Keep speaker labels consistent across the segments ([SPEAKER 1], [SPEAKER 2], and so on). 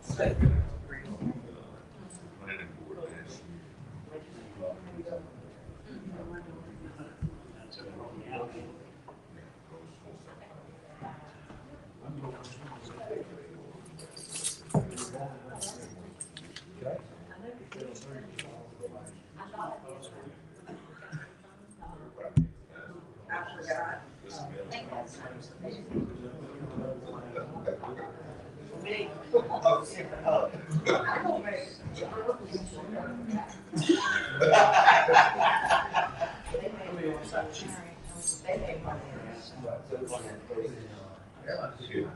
[SPEAKER 1] planning board last year.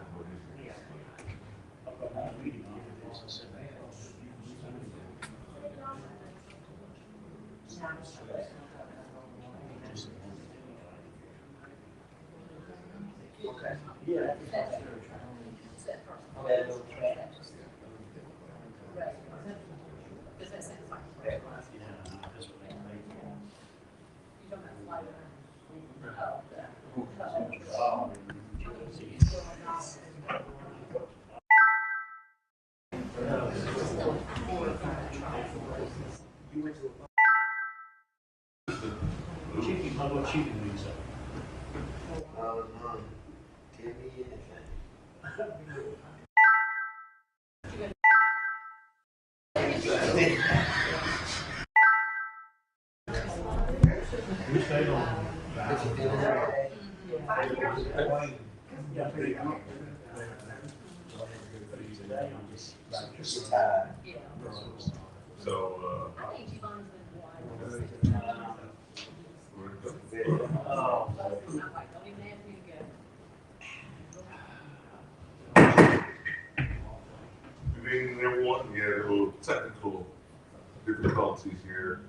[SPEAKER 2] Give me anything.
[SPEAKER 1] So, good evening, everyone. We had a little technical difficulties here,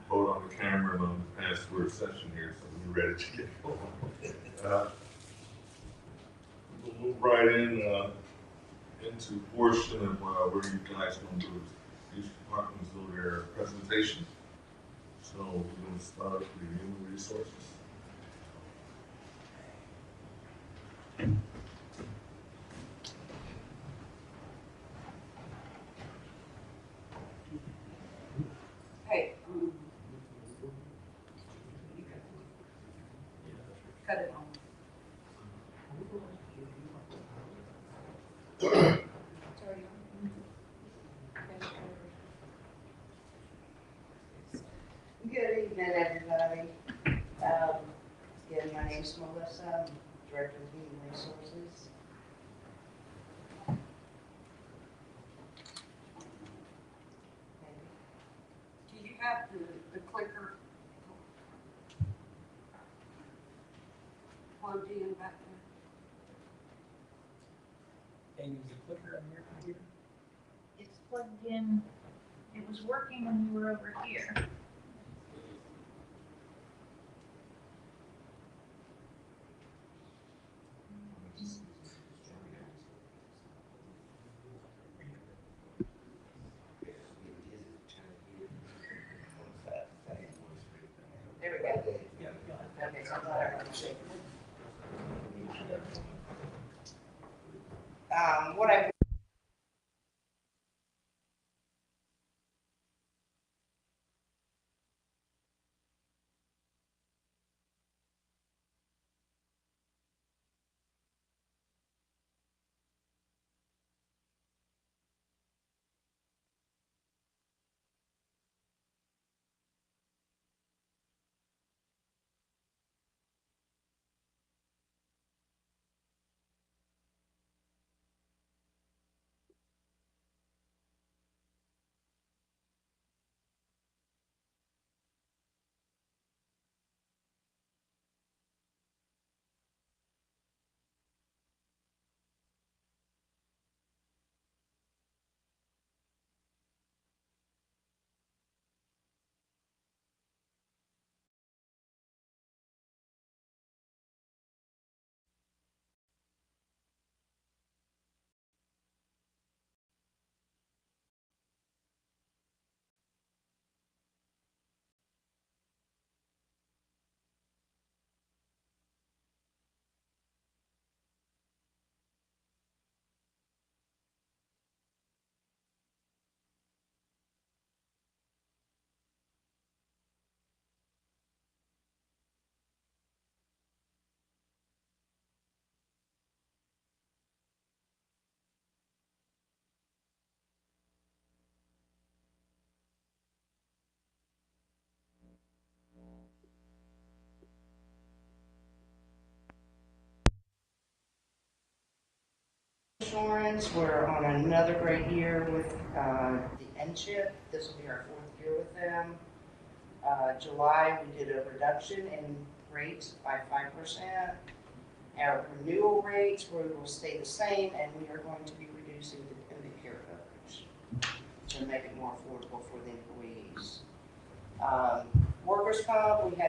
[SPEAKER 1] both on the camera and on the password session here, so we're ready to get going. We'll move right into portion of where you guys want to do each department's do their presentation. So we're going to start with the human resources.
[SPEAKER 3] Hey. Cut it on. Good evening, everybody. Again, my name's Melissa. I'm Director of Human Resources. Do you have the clicker plugged in back there?
[SPEAKER 4] And use the clicker on your computer?
[SPEAKER 5] It's plugged in. It was working when you were over here.
[SPEAKER 3] There we go. Okay, so I'm glad everyone's shaking. What I Insurance, we're on another great year with the N-Chip. This will be our 4th year with them. July, we did a reduction in rates by 5%. Our renewal rates will stay the same, and we are going to be reducing the dependent care coverage to make it more affordable for the employees. Workers' comp, we had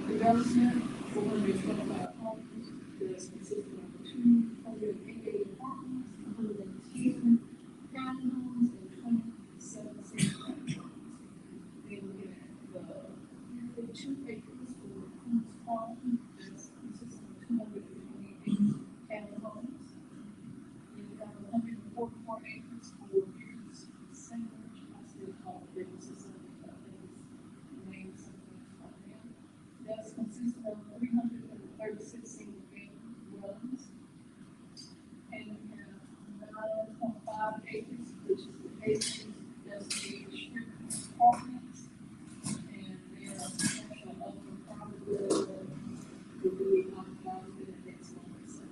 [SPEAKER 2] development, 425 homes, that's consisting of 288 apartments, 110 townhomes, and 27 single family homes. Then we have the 2 acres for Coons Farm, that's consisting of 228 townhomes. Then we have 144 acres for Pierce Sandwich, I still call it Pierce Sandwich, I think it's named something like that. That's consisting of 336 single family dwellings. And we have 9.5 acres, which is the acres that's the street apartments. And there are portion of the property that will be occupied in the next 1%.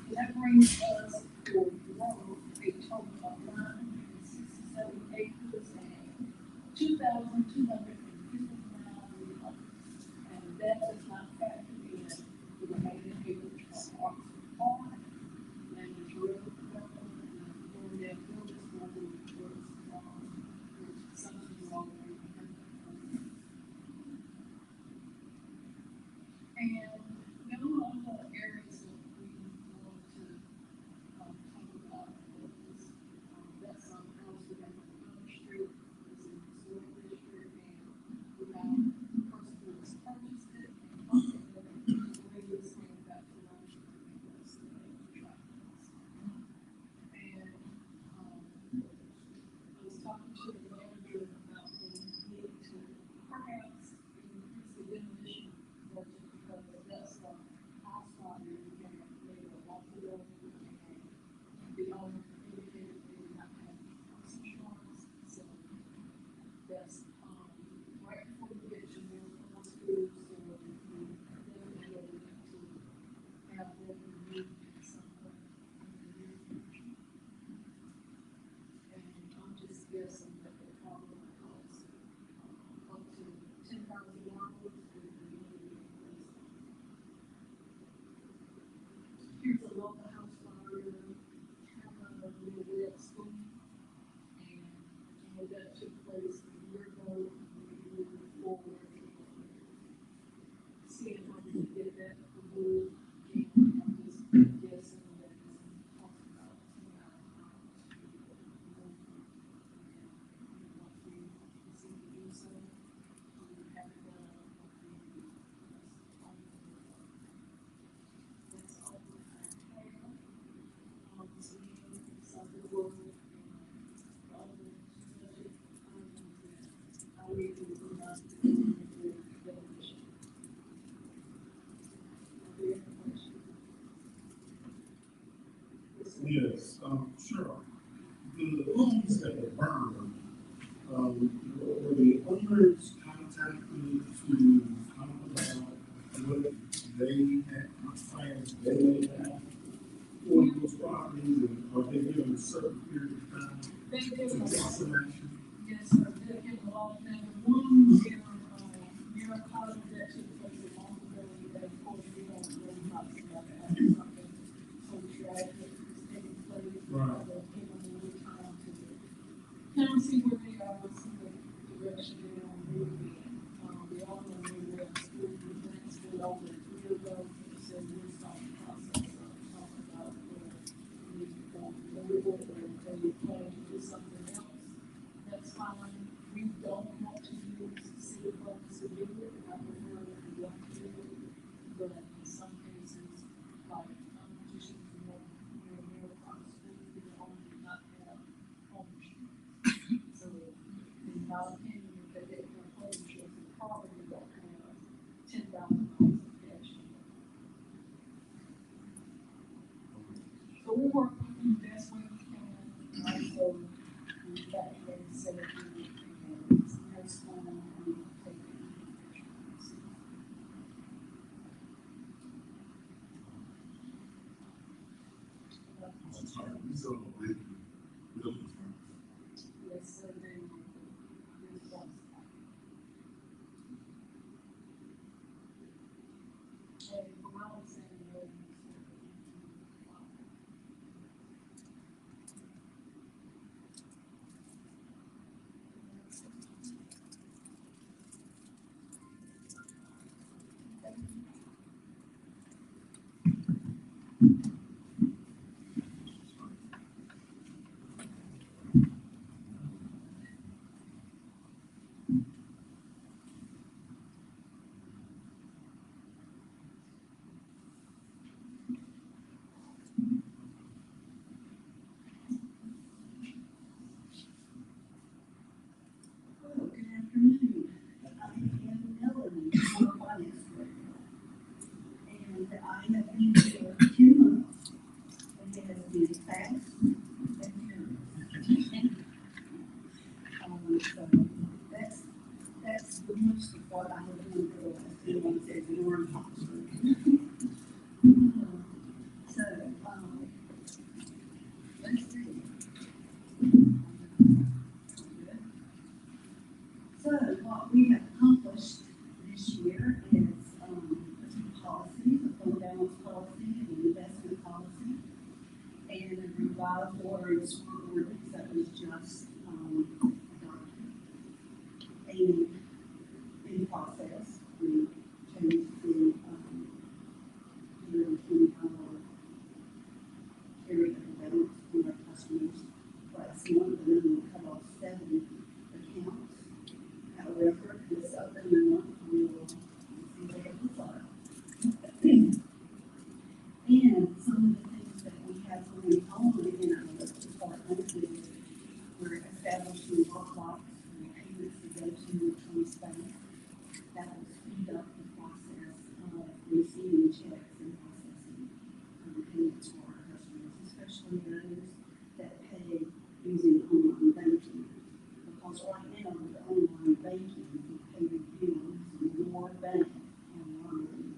[SPEAKER 2] And that brings us for growth a total of 967 acres and 2,259 homes. And that does not factor in the remaining acreage from Oxford Park, Landers Road, and Glendale Village, took place a year ago, moving forward. Seeing how we can get that removed, and I'm just guessing that it's talking about, what we see to do so. I'm happy that that's all we have. So the board, all the budget items that I need to move on to the definition. Are there any questions?
[SPEAKER 6] Yes, sure. The homes that were burned, were the owners contacted to talk about what they had plans they may have for those properties, and are they given a certain period of time
[SPEAKER 2] They
[SPEAKER 6] to
[SPEAKER 2] give
[SPEAKER 6] take
[SPEAKER 2] a
[SPEAKER 6] some action?
[SPEAKER 2] yes, sir, they give a lot of things. One, near college that took place a long ago, that of course we don't really talk about that, something so tragic is taking place.
[SPEAKER 6] Right.
[SPEAKER 2] Give them a little time to kind of see where they are, see the direction they're on moving. We all know we're at school, we went to school over a year ago, so we're starting the process of talking about where we need to go. And we're working on it, they plan to do something else, that's fine. We don't want to use city funds to do it, I prefer that we don't do it, but in some cases, like, just more, near across the street, we don't not have ownership. So, in my opinion, if they didn't have ownership, they probably don't have $10,000 of cash. So we work with them the best way we can, so we got ready to say, it's no school, we take it.
[SPEAKER 1] So, buildings,
[SPEAKER 2] Yes, sir, they, and from our understanding,
[SPEAKER 7] Hello, good afternoon. I'm Ann Melody, I'm a finance director. And I have been here 2 months. And it has been fast and furious. So that's the most of what I have done for the last 2 months as an orange officer. So, let's see. So what we have accomplished this year is policies, a fund balance policy, an investment policy, and a revised water and sewer ordinance that was just adopted. And in process, we changed the $125 area of balance for our customers. Last month, and then we cut off 7 accounts. However, this upcoming month, we will see what it looks like. And some of the things that we have going on in our department is we're establishing lockbox for payments to go to Truist Bank. That will speed up the process of receiving checks and processing payments for our customers, especially those that pay using online banking. Because right now, with online banking, you pay your bills in your bank online.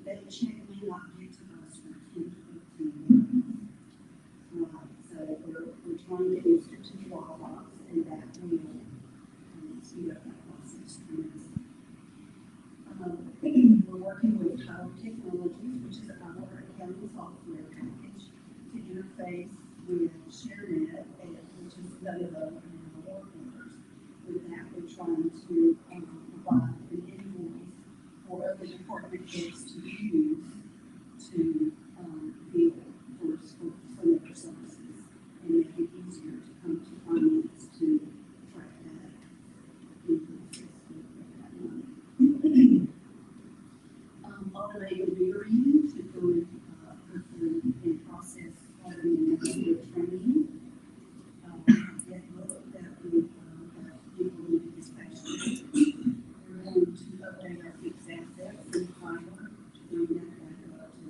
[SPEAKER 7] That check may not get to us for 10 to 15 minutes. Right, so we're trying to institute lockbox, and that will speed up that process tremendously. We're working with Title Technologies, which is our accounting software package, to interface with ShareNet, which is Nova and our work orders. one to, provide an invoice for other department heads to use to, bill for their services, and make it easier to come to finance to track that invoices with that money. Automated metering to go in, go through and process water and sewer training. That we, have implemented this past year. We're going to update our fixed assets and fiber to bring that back up to,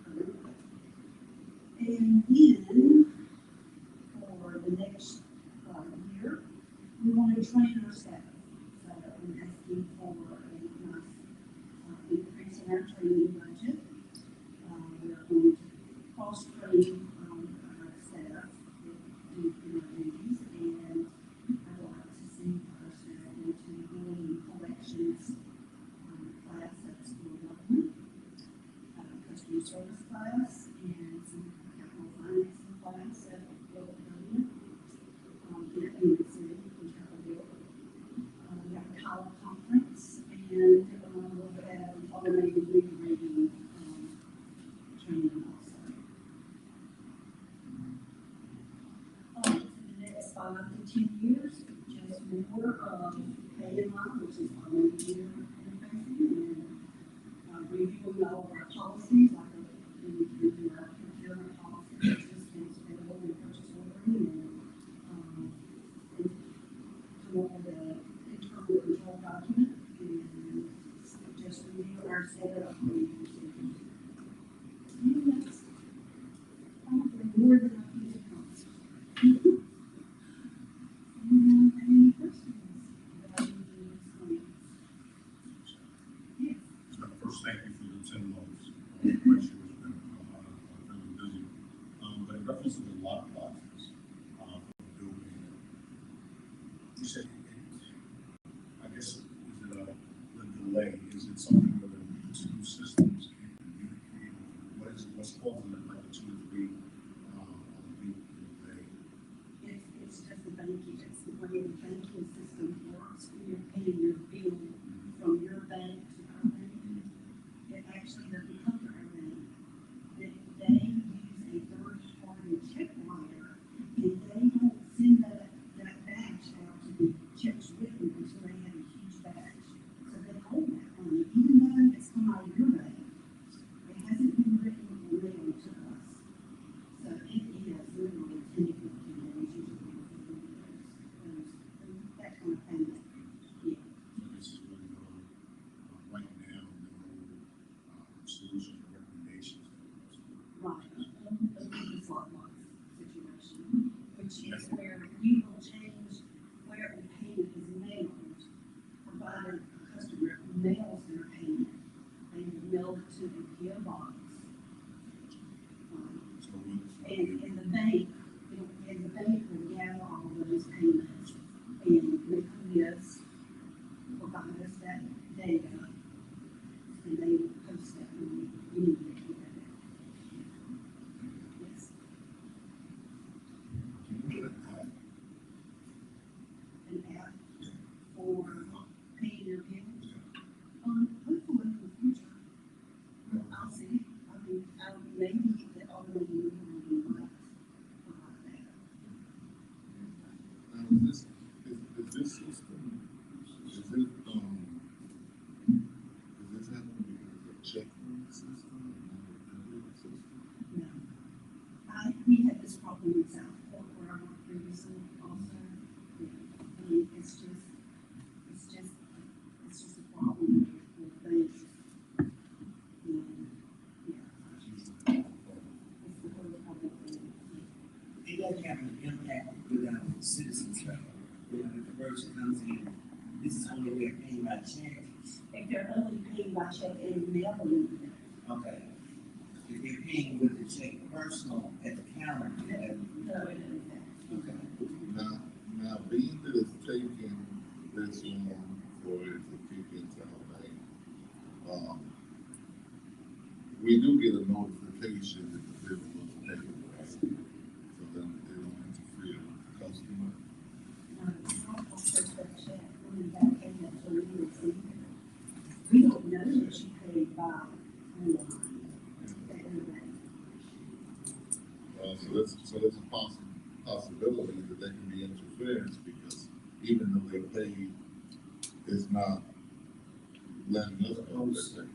[SPEAKER 7] current. And then, for the next, year, we want to train our staff. So I'm asking for a nice, increase in our training budget. We're going to cross-train, our staff that do our duties, and I'd like to see our staff into doing collections, class at school government, customer service class, and some capital financing class at local government, in the city, in Capitol. We have a college conference, and we'll have automated reading, training also. For the next 5 to 10 years, just more of pay in line, which is automated year interfacing, and reviewing all of our policies, like we review our procurement policies, discounts payable and purchase ordering, and come up with an internal control document, and just review our standard operating procedures. And that's probably more than I can accomplish. Anyone have any questions about any of these things? Yes.
[SPEAKER 6] First, thank you for the 10 months. Last year has been, really busy. But in reference to the lock boxes, for the building, you said, I guess, is it the delay? Is it something where the two systems can communicate? What is it, what's causing it, like the 2 to 3, delay?
[SPEAKER 7] It's just the banking, it's the way the banking system works, when you're paying your bill from your bank to our bank. It actually doesn't come to our bank. They use a third-party check writer, and they don't send that batch out to be checks written until they have a huge batch. So they hold that money, even though it's come out of your bank. It hasn't been written or mailed to us. So it is literally 10 to 15 days usually before that kind of payment. Yeah.
[SPEAKER 6] So this is really right now, the solutions and recommendations.
[SPEAKER 7] Right, a slot box situation, which is where you will change where the payment is mailed, provided a customer mails their payment, they will mail it to the PO box.
[SPEAKER 6] So what
[SPEAKER 7] And the bank, will gather all of those payments and make a list, provide us that data, and they will post that money immediately. Yes. An app for paying your bills. Hopefully in the future. I'll see. I mean, maybe the automated movement will be less.
[SPEAKER 1] Now, is this system, is it, does this happen because of a checking system and not a billing system?
[SPEAKER 7] No. We had this problem in Southport where I worked previously also. I mean, it's just a problem with banks. And, yeah, it's the whole problem.
[SPEAKER 8] It doesn't have an impact with citizens, right? When the person comes in, this is only way of paying by check.
[SPEAKER 7] If they're only paying by check and mailing them.
[SPEAKER 8] Okay. If they're paying with the check personal at the counter,
[SPEAKER 7] No, it doesn't matter.
[SPEAKER 8] okay.
[SPEAKER 1] Now, being that it's taking this long for it to kick into our bank, we do get a notification that the bill was paid, right? So then they don't interfere with the customer.
[SPEAKER 7] No, it's not for check.
[SPEAKER 6] fence because even though they paid, it's not letting us know that they.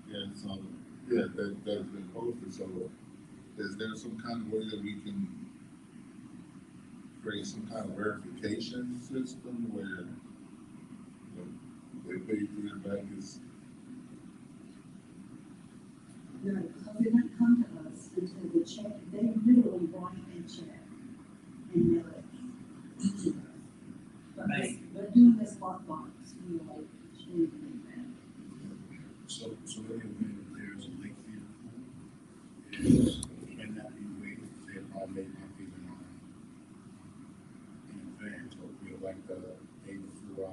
[SPEAKER 6] Yeah, so, yeah, that's been posted, so is there some kind of way that we can create some kind of verification system where, you know, they pay for it back is,
[SPEAKER 7] No, because they don't come to us until the check, they literally write a check and mail it to us. But doing this lockbox, we like, we do that.
[SPEAKER 6] so in the event that there's a late fee, is, cannot be waived, say if I make my payment on in advance, or feel like the day before I,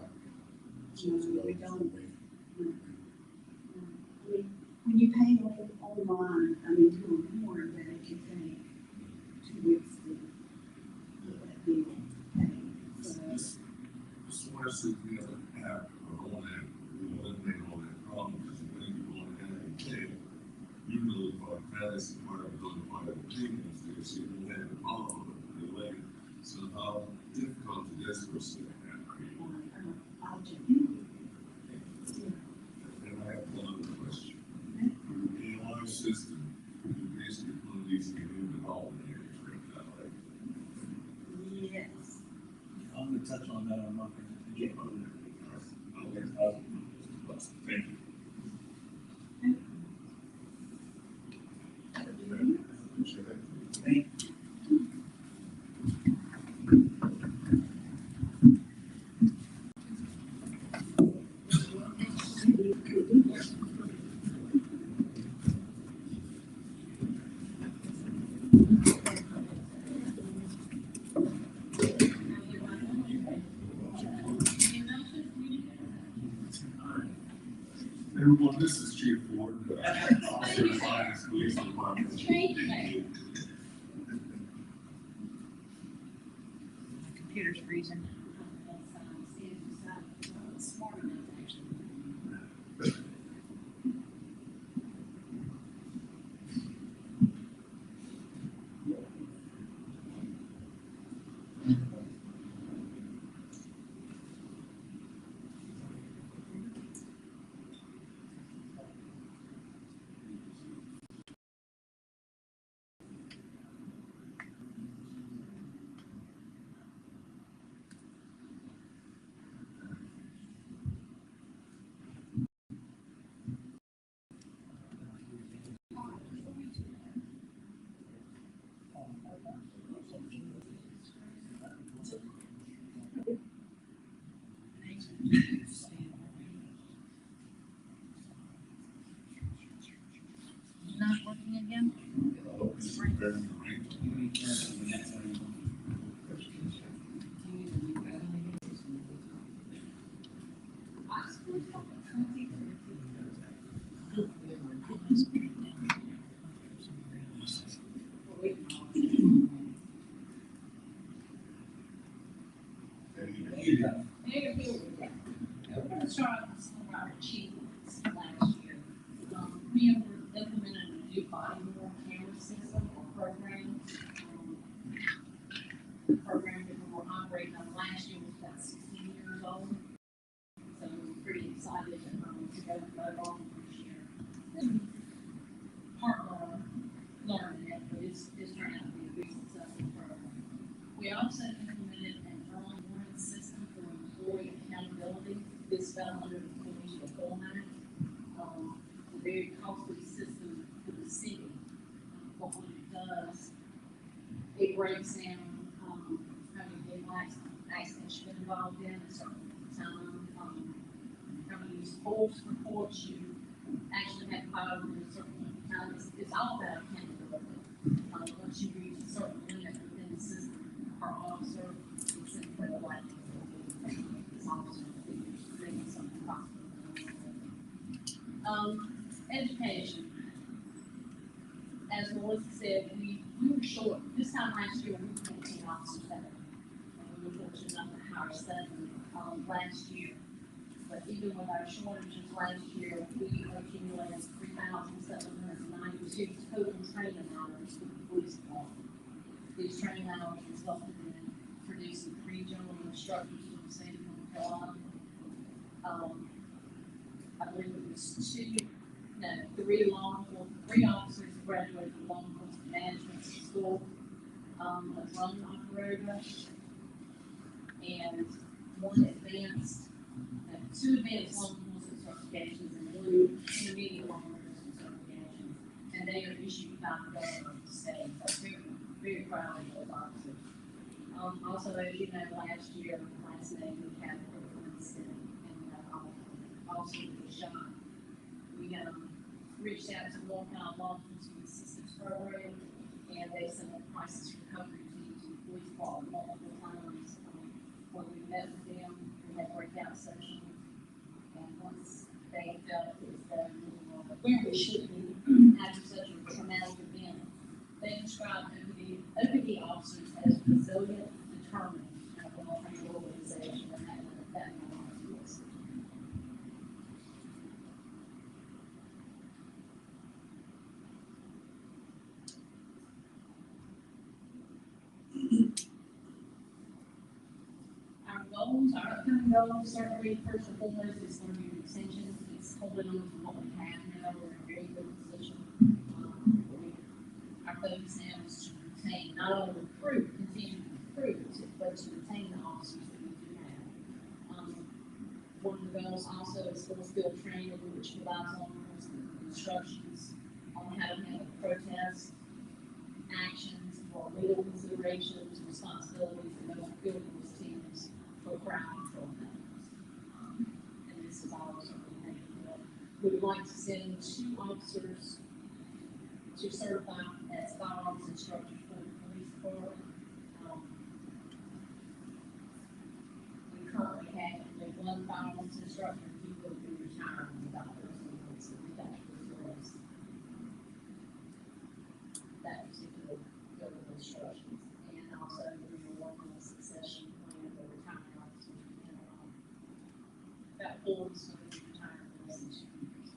[SPEAKER 7] No, we don't. No. I mean, when you pay online, I mean, to a warrant, that it can take 2 weeks to get that bill paid. So,
[SPEAKER 1] Just want to see if we ever have a on that, we eliminate all that problem, because when you go in there and pay, you notify Pat's department, notify the payments, they see who had the problem, delay. So how difficult it is for us to have,
[SPEAKER 7] I'll check in.
[SPEAKER 1] and I have another question. In our system, you basically put these in the hall in here, right?
[SPEAKER 7] Yes.
[SPEAKER 8] I'm gonna touch on that on my presentation.
[SPEAKER 1] Thank you.
[SPEAKER 8] Thank
[SPEAKER 1] Everyone, this is Chief Ford, Officer of Finance Police Department.
[SPEAKER 5] Computer's freezing.
[SPEAKER 2] Smart enough, actually.
[SPEAKER 5] Not working again?
[SPEAKER 2] Here we go. We're gonna start with some of our achievements last year. We implemented a new body worn camera system or program. The program that we were operating on last year was about 16 years old. So we're pretty excited to go on this year. Part learning it, but it's turned out to be a very successful program. We also implemented an early warning system for employee accountability. This fell under the Police Reform Act. A very costly system for the city. What it does, it breaks down how many accidents you've been involved in a certain time, how many force reports you actually had filed in a certain time. It's all about accountability. Once you reach a certain limit within the system, per officer, it's in for the life. This officer is doing something possible. Education. As Melissa said, we were short. This time last year, we were 14 officers better. We were fortunate enough to hire 7 last year. But even with our shortages last year, we accumulated 3,792 total training hours for the police department. These training hours resulted in do some pre-general instructors from San Carolina. I believe it was three officers graduated from law enforcement management school, a drone operator, and two advanced law enforcement certifications and one intermediate law enforcement certifications, and they are issued by the government of the state. So very, very proud of those officers. Also, as you know, last May we had an incident and also was shot. We reached out to the local law enforcement assistance program, and they sent a crisis recovery team to the police department multiple times. When we met with them, we had breakout sessions, and once they felt it was where we should be after such a traumatic event, they described OPD officers as resilient, determined, and a well-trained organization, and that was. Our upcoming goals, certainly first and foremost, is going to be retention. It's holding on to what we have now. We're in a very good position. Our focus now is to retain, not only continue to recruit, but to retain the officers that we do have. One of the goals also is full skill training, which provides law enforcement instructions on how to handle protests, actions, or legal considerations, responsibilities, and those building those teams for crowd control matters. And this is all something that we would like to send 2 officers to certify as firearms instructors for the police department. We currently have one firearms instructor who will be retiring in about 13 months, so we got to resource that particular field of instructions. And also, we are working on a succession plan for retiring officers. About 4 weeks will be retired in less than 2 years.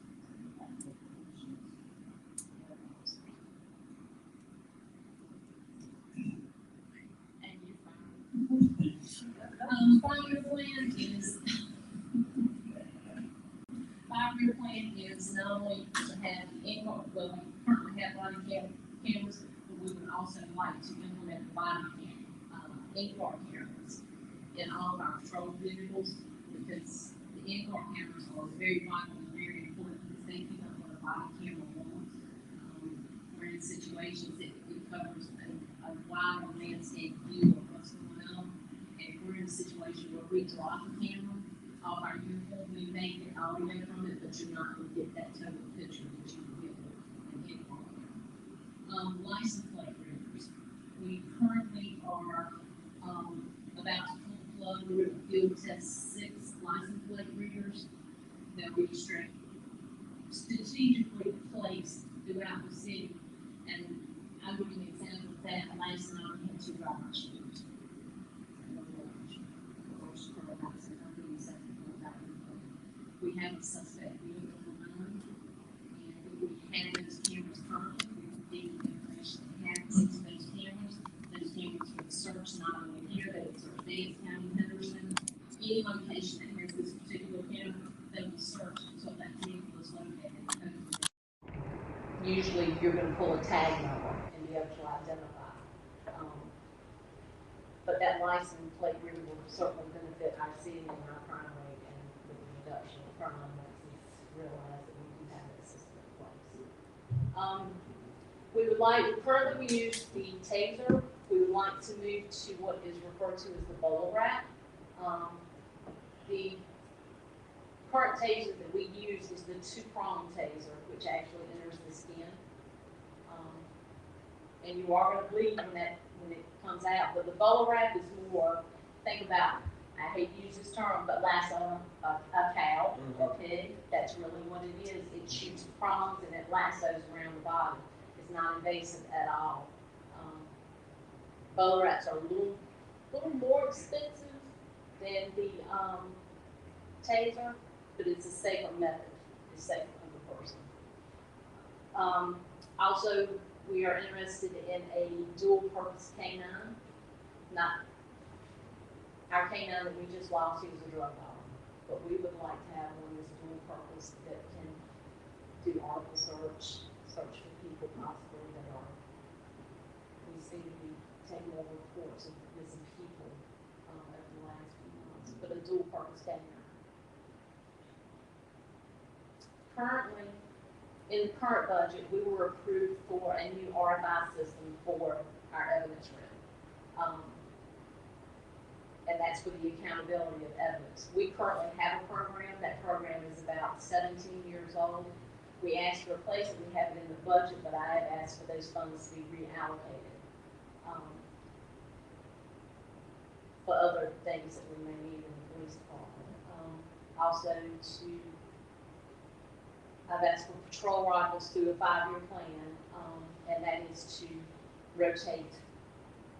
[SPEAKER 2] And you're fine. 5-year plan is 5-year plan is not only to have in-court, well, we currently have body cameras, but we would also like to implement body in-court cameras in all of our patrol vehicles, because the in-court cameras are very vital and very important because they pick up what a body camera wants. We're in situations that it covers a wider landscape view of what's going on, and if we're in a situation where we drop the camera off our uniform, we may get audio from it, but you're not going to get that total picture that you can get with an in-court camera. License plate readers. We currently are about to plug through a field test 6 license plate readers that we strategically placed throughout the city. And I'll give you an example of that. Last night we had 2 drivers shoot. We have a suspect vehicle on, and we have those cameras currently. We have the information that happens to those cameras. Those cameras will search not only here, but it's our Davis County, Henderson, any location that has this particular camera, they will search until that vehicle is located. Usually you're going to pull a tag number and be able to identify. But that license plate reader will certainly benefit our city and our crime rate, and with the reduction of crime, makes us realize that we do have that system in place. Currently we use the taser. We would like to move to what is referred to as the BolaWrap. The current taser that we use is the 2-prong taser, which actually enters the skin. And you are going to bleed when it comes out. But the BolaWrap is more, think about, I hate to use this term, but lasso a cow or pig. That's really what it is. It shoots prongs and it lassos around the body. It's not invasive at all. BolaWraps are a little more expensive than the taser, but it's a safer method. It's safer for the person. Also, we are interested in a dual-purpose canine. Not
[SPEAKER 9] Our K-9 that we just lost, he was a drug dog, but we would like to have one that's dual purpose that can do article search for people possibly that are, we seem to be taking more reports of missing people, over the last few months, but a dual purpose camera. Currently, in the current budget, we were approved for a new RFI system for our evidence room. And that's for the accountability of evidence. We currently have a program. That program is about 17 years old. We asked to replace it. We have it in the budget, but I have asked for those funds to be reallocated for other things that we may need in the police department. Also I've asked for patrol rifles through a 5-year plan, and that is to rotate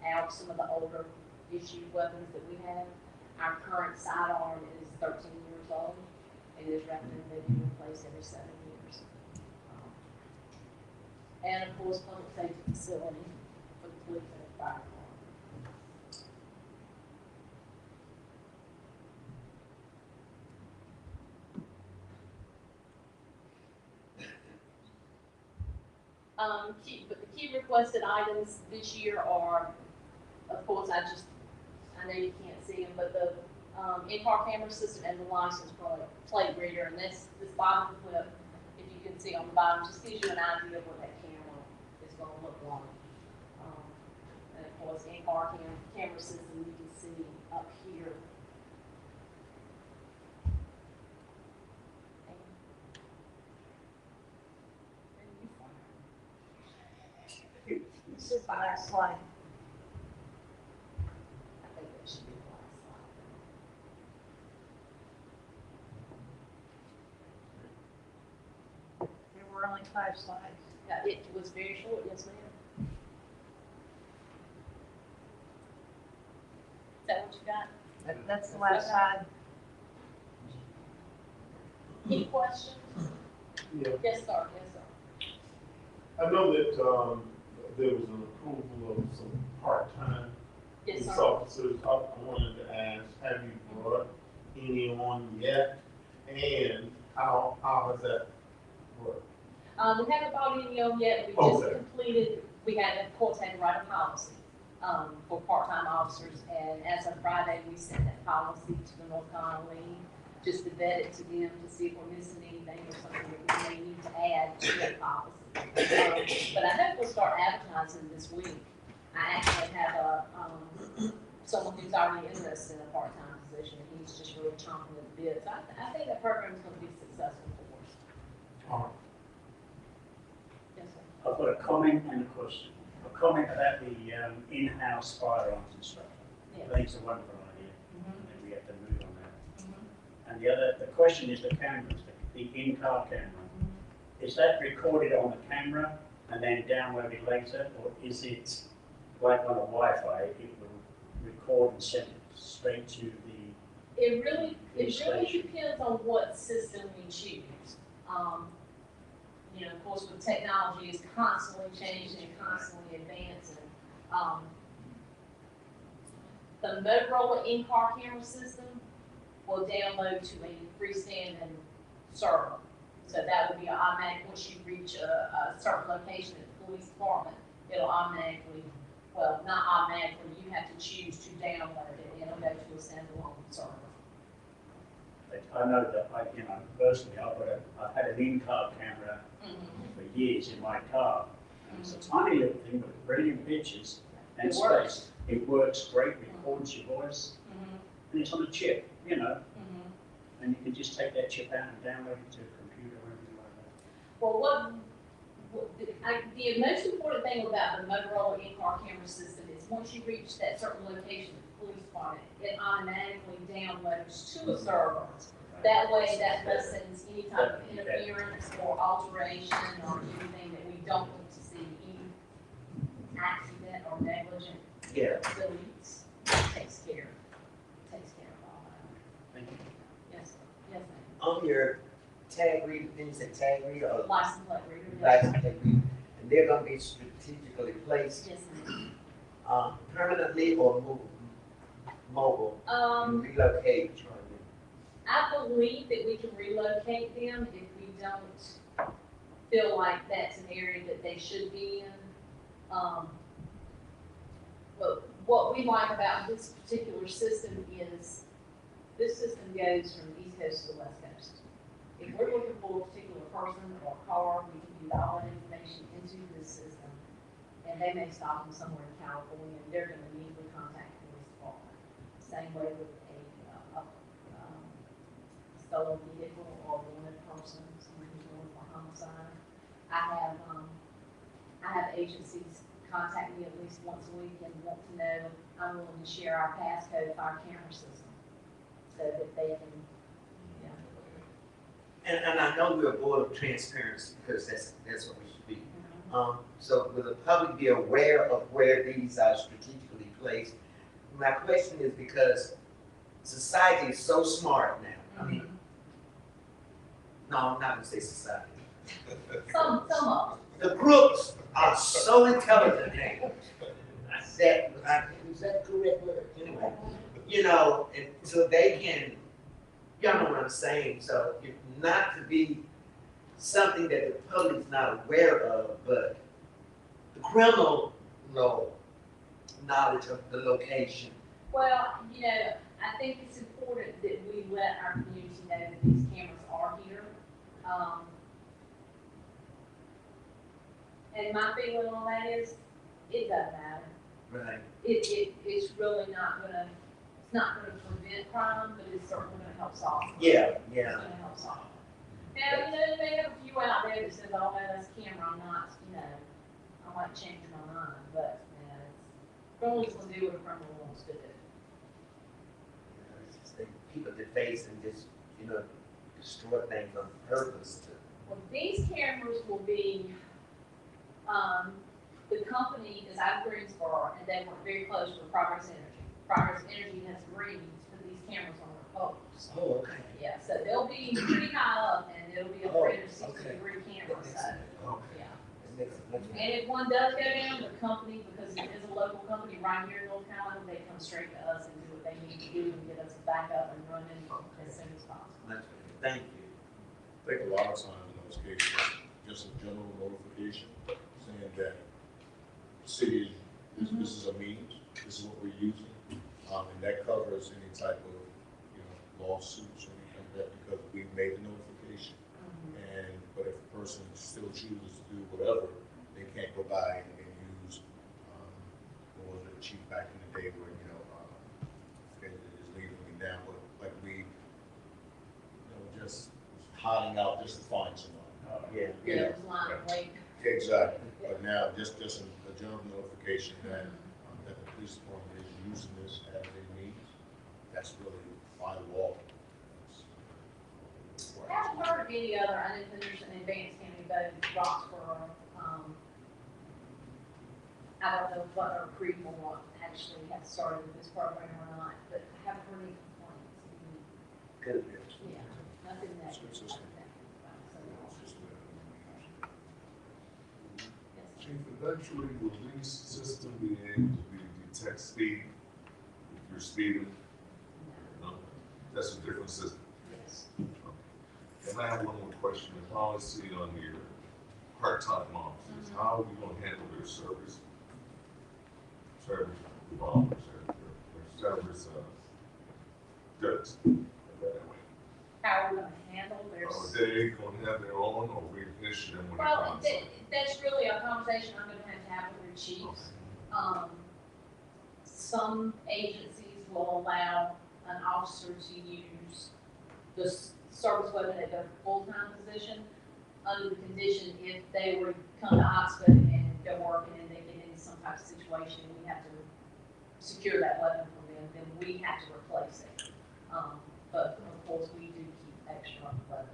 [SPEAKER 9] out some of the older issued weapons that we have. Our current sidearm is 13 years old and is recommended to be replaced every 7 years. And of course, public safety facility for the police and the fire department. But the key requested items this year are, of course, I know you can't see them, but the in-car camera system and the license plate reader, and this bottom clip, if you can see on the bottom, just gives you an idea of what that camera is going to look like. And of course, in-car camera system you can see up here.
[SPEAKER 5] This is the last slide.
[SPEAKER 9] I think that should be the last slide.
[SPEAKER 5] There were only 5 slides.
[SPEAKER 9] Yeah, it was very short, yes ma'am. Is that what you got?
[SPEAKER 5] That's the last slide.
[SPEAKER 9] Any questions?
[SPEAKER 6] Yeah.
[SPEAKER 9] Yes, sir, yes, sir.
[SPEAKER 6] I know that, there was an approval of some part-time
[SPEAKER 9] Yes,
[SPEAKER 6] police
[SPEAKER 9] sir.
[SPEAKER 6] officers. I wanted to ask, have you brought any on yet? And how has that worked?
[SPEAKER 9] We haven't bought any on yet, we just
[SPEAKER 6] Okay.
[SPEAKER 9] completed, we had, of course, had to write a policy, for part-time officers, and as of Friday, we sent that policy to the North Carolina League, just to vet it to them, to see if we're missing anything or something that we may need to add to that policy. But I hope we'll start advertising this week. I actually have someone who's already interested in a part-time position, and he's just really chomping at the bit, so I think that program's gonna be successful for us. Yes, sir.
[SPEAKER 4] I've got a comment and a question. A comment about the in-house firearms instructor.
[SPEAKER 9] Yeah.
[SPEAKER 4] I think it's a wonderful idea,
[SPEAKER 9] Mhm.
[SPEAKER 4] and we have to move on that.
[SPEAKER 9] Mhm.
[SPEAKER 4] And the question is the cameras, the in-car camera. Is that recorded on the camera and then downloaded later, or is it like on a Wi-Fi, it will record and send it straight to the,
[SPEAKER 9] It really
[SPEAKER 4] Station.
[SPEAKER 9] depends on what system we choose. You know, of course, with technology is constantly changing and constantly advancing. The Motorola in-car camera system will download to a freestanding server. So that would be automatic, once you reach a certain location at the police department, it'll automatically, well, not automatically, you have to choose to download it, and it'll go to a standalone server.
[SPEAKER 4] I know that personally, I've had an in-car camera for years in my car. And it's a tiny little thing with brilliant pictures and
[SPEAKER 9] It works.
[SPEAKER 4] space. It works great, records your voice, and it's on a chip, and you can just take that chip out and download it to a computer or anything like that.
[SPEAKER 9] Well, the most important thing about the Motorola in-car camera system is once you reach that certain location, the police department, it automatically downloads to a server. That way, that lessens any type of interference or alteration or anything that we don't want to see, any accident or negligent
[SPEAKER 8] Yeah.
[SPEAKER 9] deletes. Takes care of all that.
[SPEAKER 4] Thank you.
[SPEAKER 9] Yes, sir. Yes, ma'am.
[SPEAKER 8] On your tag reader, then you say tag reader or
[SPEAKER 9] License plate reader. Yes,
[SPEAKER 8] license plate reader, and they're gonna be strategically placed,
[SPEAKER 9] Yes, ma'am.
[SPEAKER 8] permanently or moved.
[SPEAKER 10] mobile,
[SPEAKER 9] Um,
[SPEAKER 10] relocate?
[SPEAKER 9] I believe that we can relocate them if we don't feel like that's an area that they should be in. But what we like about this particular system is, this system goes from the east coast to the west coast. If we're looking for a particular person or car, we can do all that information into this system. And they may stop them somewhere in California, and they're gonna immediately contact the police department. Same way with a stolen vehicle or wanted person, someone who's going for homicide. I have agencies contact me at least once a week and want to know if I'm willing to share our passcode for our camera system, so that they can, you know.
[SPEAKER 10] And I know we're a board of transparency, because that's what we should be. So will the public be aware of where these are strategically placed? My question is because society is so smart now. I mean, no, I'm not gonna say society.
[SPEAKER 9] Some of them.
[SPEAKER 10] The groups are so intelligent now that, is that the correct word? Anyway, you know, and so they can, y'all know what I'm saying, so if not to be something that the public's not aware of, but the criminal knowledge of the location.
[SPEAKER 9] Well, you know, I think it's important that we let our community know that these cameras are here. And my feeling on that is, it doesn't matter.
[SPEAKER 10] Right.
[SPEAKER 9] It's really not gonna, it's not gonna prevent crime, but it's certainly gonna help solve it.
[SPEAKER 10] Yeah.
[SPEAKER 9] It's gonna help solve it. Now, you know, you may have a few out there that says, oh, no, that's a camera, I'm not, you know, I might change my mind, but, you know, criminals will do what a criminal wants to do.
[SPEAKER 10] It's just they keep it deface and just, you know, destroy things on purpose to.
[SPEAKER 9] Well, these cameras will be, the company is out of Greensboro, and they work very close with Progress Energy. Progress Energy has agreed to put these cameras on their poles.
[SPEAKER 10] Oh, okay.
[SPEAKER 9] Yeah, so they'll be pretty high up, and it'll be a
[SPEAKER 10] Oh,
[SPEAKER 9] 360-degree camera, so,
[SPEAKER 1] Okay.
[SPEAKER 9] yeah.
[SPEAKER 10] It makes it much more.
[SPEAKER 9] And if one does go down, the company, because it is a local company right here in North Carolina, they come straight to us and do what they need to do and get us back up and running as soon as possible.
[SPEAKER 10] Much better. Thank you.
[SPEAKER 11] I think a lot of times in those cases, just a general notification saying that the city, this is a means, this is what we're using, and that covers any type of, you know, lawsuits or anything like that, because we've made the notification. But if a person still chooses to do whatever, they can't go by and use, what was it, chief back in the day where, you know, is leading me down, but like we, you know, just hiding out just to find someone.
[SPEAKER 10] Yeah.
[SPEAKER 9] Yeah, it was lying awake.
[SPEAKER 11] Exactly, but now just a general notification that, that the police department is using this as a means, that's really by law.
[SPEAKER 9] I haven't heard of any other, I didn't think there's an advanced county vote in Roxborough. I don't know what our Creedmoor actually has started with this program or not, but I haven't heard any complaints.
[SPEAKER 10] Good.
[SPEAKER 9] Yeah, nothing
[SPEAKER 11] It's
[SPEAKER 9] negative.
[SPEAKER 11] consistent.
[SPEAKER 1] Chief, eventually will these system be able to detect speed if you're speeding? No, that's a different system.
[SPEAKER 9] Yes.
[SPEAKER 1] And I have one more question. The policy on your part-time officers, how are we gonna handle their service revolvers, their service, goods?
[SPEAKER 9] How are we gonna handle their?
[SPEAKER 1] Are they gonna have their own, or we issue them when it
[SPEAKER 9] Well,
[SPEAKER 1] comes?
[SPEAKER 9] that's really a conversation I'm gonna have with their chiefs. Some agencies will allow an officer to use the service weapon at their full-time position under the condition if they were to come to Oxford and go working and they get into some type of situation and we have to secure that weapon from them, then we have to replace it. But of course, we do keep extra weapons.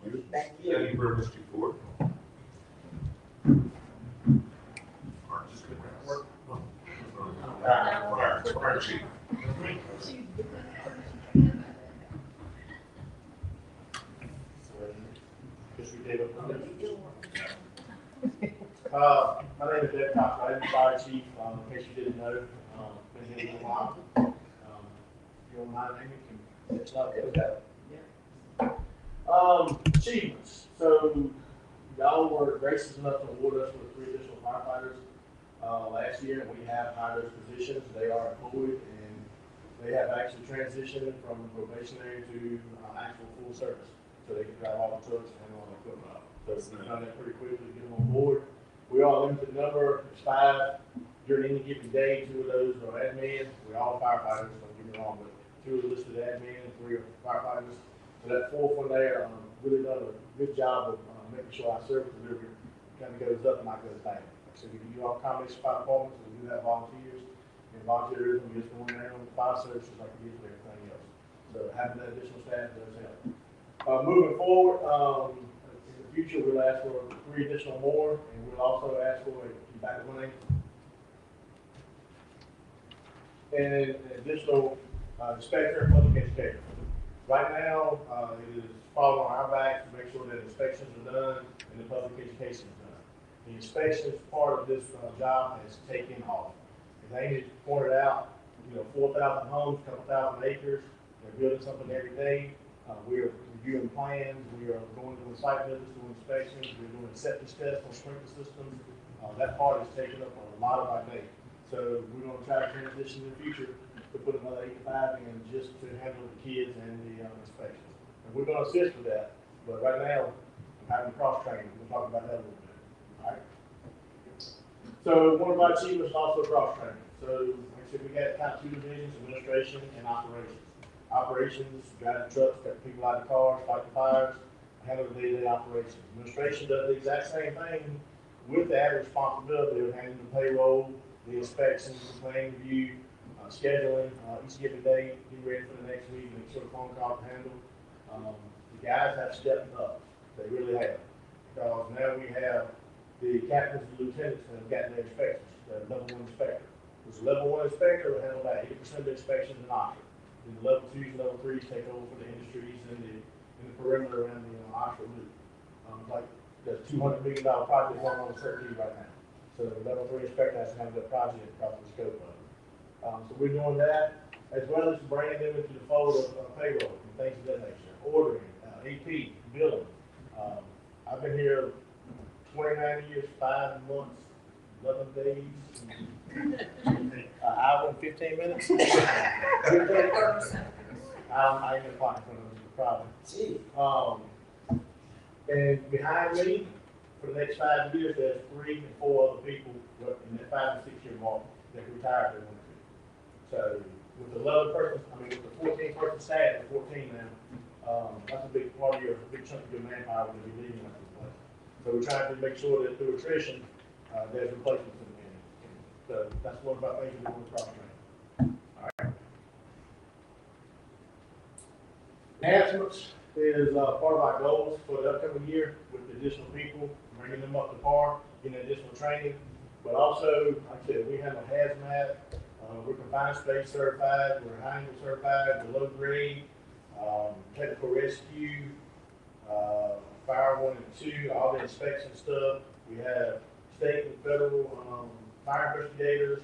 [SPEAKER 10] Thank
[SPEAKER 1] Thank you very much, Chief Ford. Fire chief.
[SPEAKER 12] Just repeat My name is Dave Cox, I'm the fire chief, in case you didn't know, been here for a while. If you don't mind, maybe you can, it's not good. Achievements, so y'all were gracious enough to award us with 3 additional firefighters, last year, and we have hired those positions, they are employed, and they have actually transitioned from probationary to, actual full service, so they can drive all the trucks and handle all the equipment. So we've done that pretty quickly to get them on board. We are a limited number, it's 5 during any given day. 2 of those are admin. We're all firefighters, don't get me wrong, but 2 are listed admin and 3 are firefighters. So that 4th one there, really done a good job of making sure our service delivery kind of goes up and not goes down. So we do all combination fire departments, we do have volunteers, and volunteerism is going down with fire services like it is for everything else. So having that additional staff does help. Moving forward, in the future, we'll ask for 3 additional more, and we'll also ask for back money and an additional inspector and public educator. Right now, it is falling on our back to make sure that inspections are done and the public education is done. The inspections part of this job has taken off. As Amy pointed out, 4,000 homes, a couple thousand acres, they're building something every day. We're reviewing plans, we are going to site visits, doing inspections, we're doing acceptance tests on sprinkler systems. That part is taking up a lot of our day. So we're going to try to transition in the future to put another 85 in just to handle the kids and the inspections. And we're going to assist with that, but right now, I'm having cross training. We'll talk about that a little bit. All right. So one of our achievements is also cross training. So like I said, we got kind of 2 divisions: administration and operations. Operations, driving trucks, get people out of cars, fight the fires, handle the day-to-day operations. Administration does the exact same thing with the added responsibility of handling the payroll, the inspections, the plan review, scheduling each given day, get ready for the next week, make sure the phone calls are handled. The guys have stepped up. They really have. Because now we have the captains and lieutenants that have gotten their inspections, the level 1 inspector. Because the level 1 inspector will handle about 80% of the inspections in Oxford. And the level 2s and level 3s take over for the industries and the perimeter around the Oxford loop. Like there's $200 million project going on in Turkey right now. So the level 3 inspector has to handle that project across the scope of it. So we're doing that, as well as bringing them into the fold of payroll and things of that nature, ordering, AP, billing. I've been here 29 years, 5 months, 11 days, an hour and 15 minutes. I ain't applying for the problem. And behind me, for the next 5 years, there's 3 and 4 other people in that 5 and 6 year mark that can retire if they want to. So with the 11 person, with the 14 person staff, at 14 now, that's a big part of a big chunk of your manpower that you're leaving at this place. So we're trying to make sure that through attrition, there's replacements in the game. So that's one of our things we're doing with cross training. All right. Enhancements is part of our goals for the upcoming year with additional people, bringing them up to par, getting additional training. But also, like I said, we have a hazmat. We're confined space certified, we're high angle certified, we're low grade, technical rescue, fire 1 and 2, all the inspection stuff. We have state and federal fire investigators,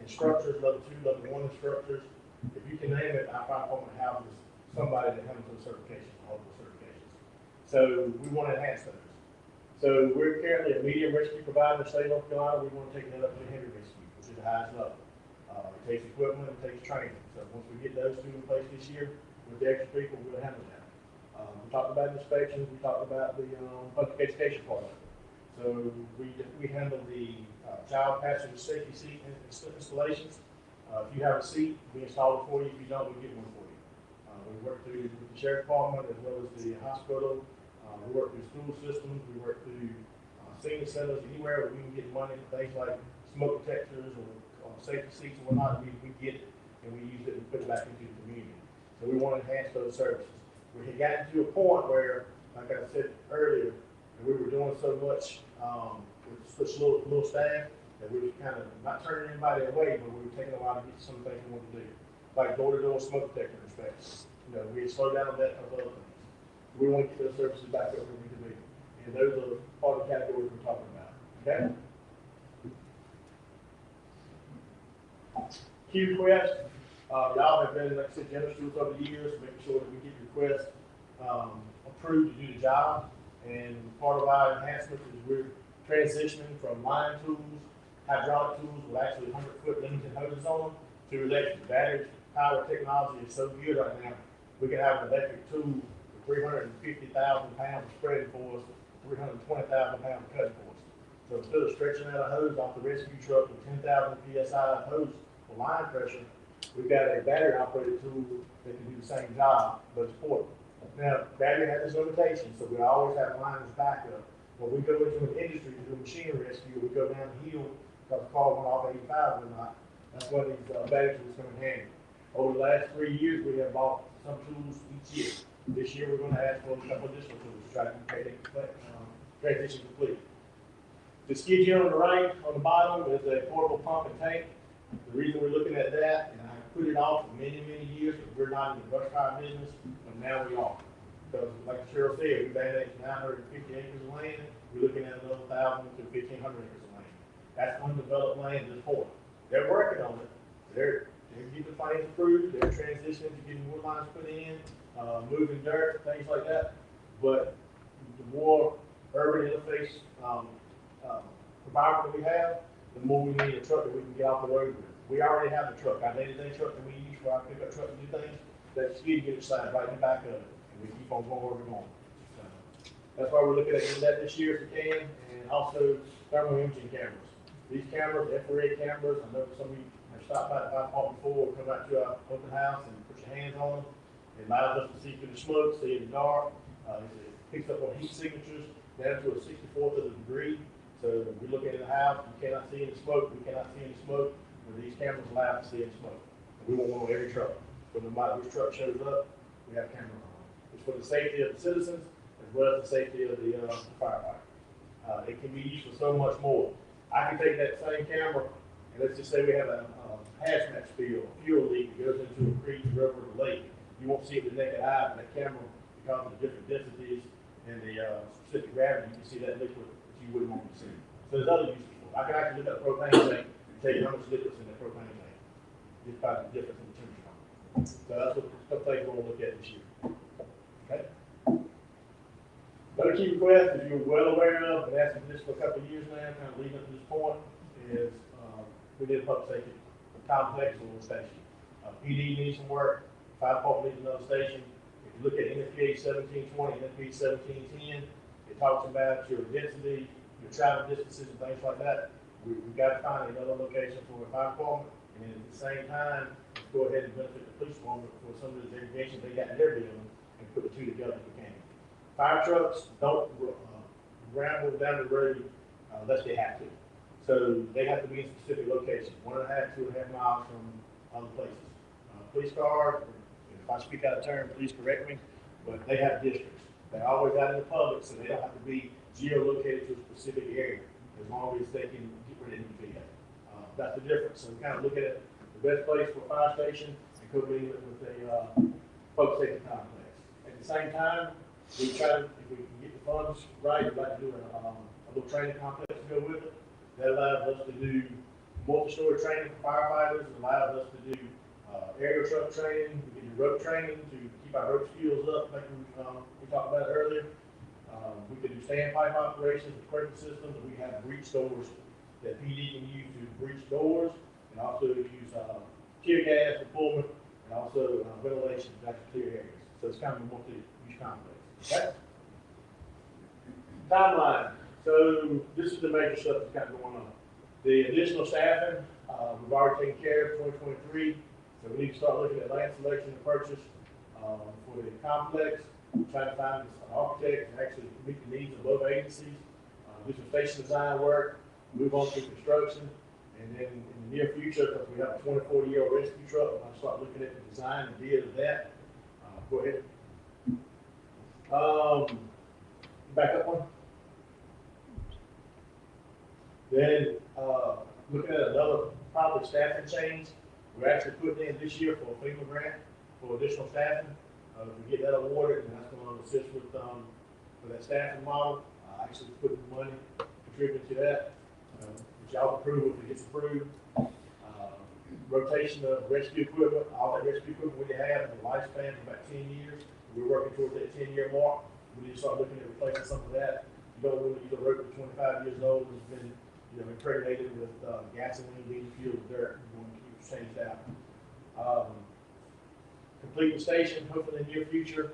[SPEAKER 12] instructors, level 2, level 1 instructors. If you can name it, our fire department houses somebody that handles those certifications, all those certifications. So we want to enhance those. So we're currently a medium rescue provider in the state of North Carolina. We want to take that up to the heavy rescue, which is the highest level. It takes equipment, it takes training. So once we get those 2 in place this year, with the extra people, we'll handle that. We talked about inspections, we talked about the public education part of it. So we handle the child passenger safety seat installations. If you have a seat, we install it for you. If you don't, we get one for you. We work through with the sheriff department as well as the hospital. We work through school systems. We work through senior centers, anywhere where we can get money for things like smoke detectors or safety seats and whatnot. We get it and we use it and put it back into the community. So we want to enhance those services. We had gotten to a point where, like I said earlier, we were doing so much with such little staff that we were kind of not turning anybody away, but we were taking a while to get some things we wanted to do, like door-to-door smoke detector inspections. We had slowed down on that of other things. We want to get those services back up where we need to be. And And those are part of the categories we're talking about, okay? Key request, y'all have been, like I said, generous to us over the years, making sure that we get requests approved to do the job. And part of our enhancements is we're transitioning from line tools, hydraulic tools with actually 100-foot limited hoses on them, to electric. Battery power technology is so good right now, we can have an electric tool for 350,000 pounds of spreading force, 320,000 pounds of cutting force. So instead of stretching out a hose off the rescue truck with 10,000 PSI hose for line pressure, we've got a battery operated tool that can do the same job, but it's portable. Now, battery has its limitations, so we always have lines backup. When we go into an industry to do machine rescue, we go down the hill because the car went off 85 or not. That's when these battery tools come in handy. Over the last 3 years, we have bought some tools each year. This year, we're going to ask for a couple additional tools to try to make that transition complete. The skid unit on the right, on the bottom, is a portable pump and tank. The reason we're looking at that, and I put it off for many, many years, because we're not in the brush fire business, but now we are. Because, like Cheryl said, we've annexed 950 acres of land. We're looking at another 1,000 to 1,500 acres of land. That's undeveloped land at this point. They're working on it. They're getting the plans approved. They're transitioning to getting wood lines put in, moving dirt, things like that. But the more urban interface environment we have, the more we need a truck that we can get off the road with. We already have the truck. Our day-to-day truck that we use for our pickup truck to do things, that skid unit side right in the back of it. And we keep on going where we're going. So that's why we're looking at doing that this year if we can. And also thermal imaging cameras. These cameras, infrared cameras, I know some of you have stopped by the fire department before, or come out to our open house and put your hands on them. It allows us to see through the smoke, see in the dark. It picks up on heat signatures down to a 64th of a degree. So when we look into the house, you cannot see any smoke, we cannot see any smoke, but these cameras allow us to see any smoke. And we want one on every truck. So no matter which truck shows up, we have a camera on. It's for the safety of the citizens as well as the safety of the firefighter. It can be used for so much more. I can take that same camera and let's just say we have a hazmat spill, a fuel leak that goes into a creek, river, or lake. You won't see it with the naked eye, but that camera, because of the different densities and the specific gravity, you can see that liquid that you wouldn't want to see. So there's other uses for it. I can actually look at a propane tank and tell you how much liquid's in that propane tank, just by the difference in the temperature. So that's what some things we're going to look at this year. Okay. Another key request, as you're well aware of, been asking for this for a couple of years now, kind of leading up to this point, is we did a public safety complex on the station. PD needs some work. Fire department needs another station. If you look at NFPA 1720 and NFPA 1710, it talks about your density, your travel distances, and things like that. We've got to find another location for a fire department, and at the same time, let's go ahead and benefit the police department for some of the irrigation they got in their building and put the two together if we can. Fire trucks don't ramble down the road unless they have to. So they have to be in specific locations, 1.5 to 2.5 miles from other places. Police cars, if I speak out of turn, please correct me, but they have districts. They're always out in the public, so they don't have to be geolocated to a specific area, as long as they can get where they need to be at. That's the difference. So we kind of look at it, the best place for a fire station, and could be with a public safety complex. At the same time, we try to, if we can get the funds right, we'd like to do a little training complex to go with it. That allows us to do multi-story training for firefighters. It allows us to do aerial truck training. We can do rope training to keep our rope skills up, like we talked about earlier. We can do standpipe operations with critical systems, and we have breach doors that PD can use to breach doors, and also use tear gas for pullman, and also ventilation to clear areas. So it's kind of a multi-use complex. Okay. Timeline. So this is the major stuff that's kind of going on. The additional staffing, we've already taken care of 2023. So we need to start looking at land selection and purchase for the complex. Trying to find an architect and actually meet the needs of both agencies. Do some station design work, move on to construction, and then in the near future, because we have a 24-year-old rescue truck, I'll start looking at the design and bid of that. Go ahead. Back up one. Then looking at another probably staffing change. We're actually putting in this year for a FEMA grant for additional staffing. If we get that awarded, then that's going to assist with that staffing model. actually putting money, contributing to that, which y'all approve if it gets approved. Rotation of rescue equipment, all that rescue equipment we have, the lifespan is about 10 years. We're working towards that 10-year mark. We need to start looking at replacing some of that. You don't want to use a rope that's 25 years old and has been, impregnated with gasoline, diesel fuel, dirt. You want to keep it changed out. Complete the station, hopefully in the near future.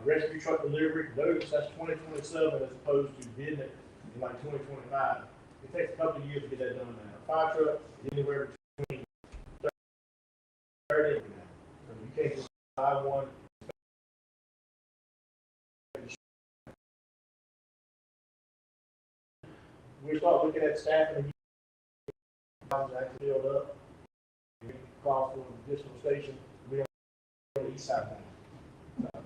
[SPEAKER 12] A rescue truck delivery, notice that's 2027 as opposed to bidding it in like 2025. It takes a couple of years to get that done now. Fire truck, anywhere between 30 now. So you can't just buy one. We start looking at staffing and actually filled up. Call for an additional station. We on the east side now. So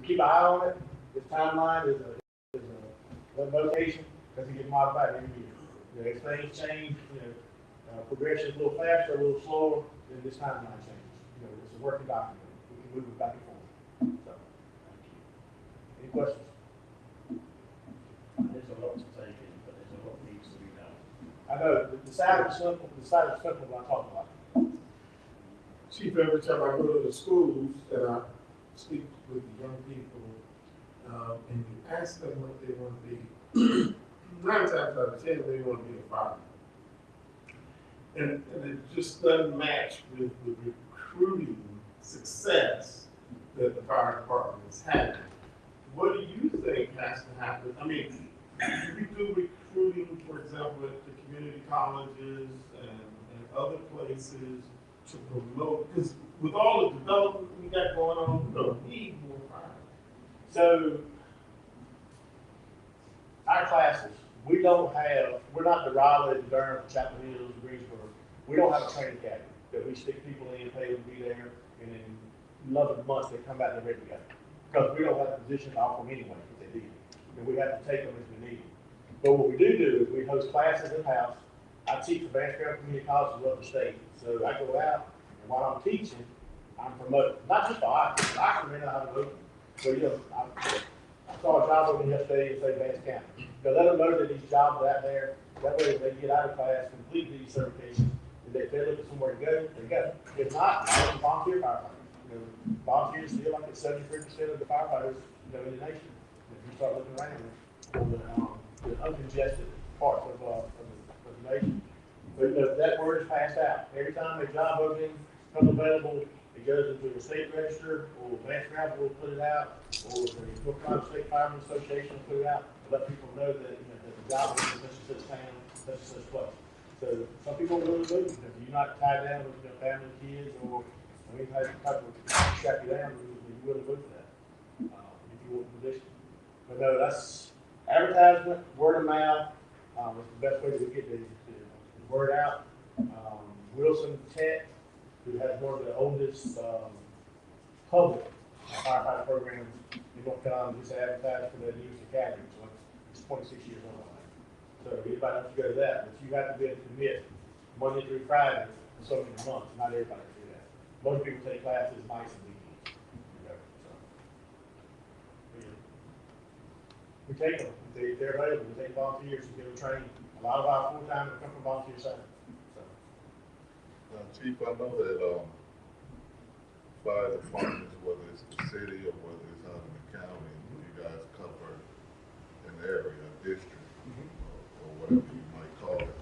[SPEAKER 12] we keep an eye on it. This timeline is a location because it gets modified every year. As things change, progression is a little faster, a little slower, then this timeline changes. It's a working document. We can move it back and forth. So, any questions?
[SPEAKER 4] There's a lot to take in, but there's a lot that needs to be done.
[SPEAKER 12] I know the side is simple. The side is simple when I talk about it.
[SPEAKER 6] Chief, every time I go to the schools and I speak with the young people, and you ask them what they want to be, 9 times out of 10, they want to be a fireman. And it just doesn't match with the recruiting success that the fire department is having. What do you think has to happen? I mean, we do recruiting, for example, at the community colleges and other places to promote, because with all the development we got going on, we don't need more fire.
[SPEAKER 12] So, our classes, we're not the Raleigh, the Durham, Chapel Hills, Greensboro. We don't have a training academy that we stick people in, pay them to be there, and in 11 months they come back and they're ready to go. Because we don't have a position to offer them anyway if they need it. And we have to take them as we need them. But what we do is we host classes in-house. I teach for Vance Graham Community College throughout the state. So I go out, and while I'm teaching, I'm promoting. Not just for I may not have a vote. So, I saw a job opening yesterday in, say, Vance County. So let them know that these jobs are out there. That way, if they get out of class, complete these certifications, and if they look at somewhere to go, they go. If not, I'm a volunteer firefighter. Volunteers feel like it's 73% of the firefighters, in the nation. If you start looking around on the uncongested parts of the nation. But that word is passed out. Every time a job opening comes available, it goes into the state register, or Vance Graham will put it out, or the North Carolina State Firemen Association will put it out, to let people know that, that the job is in such and such town, such and such place. So some people are really moving, because you're not tied down with family, kids, or any type of strap you down, you really move for that, if you want the position. But no, that's advertisement, word of mouth, is the best way to get the word out. Wilson Tech, who has one of the oldest public firefighter programs in North Carolina, just advertised for their youth academy, so it's 26 years old. So everybody wants to go to that, but you have to be able to commit Monday through Friday for so many months. Not everybody can do that. Most people take classes nights and weekends. We take them. If they're available, we take volunteers to get them trained. A lot of our full-time come from volunteer side.
[SPEAKER 1] Chief, I know that fire departments, whether it's the city or whether it's out in the county, you guys cover an area, a district, or whatever you might call it.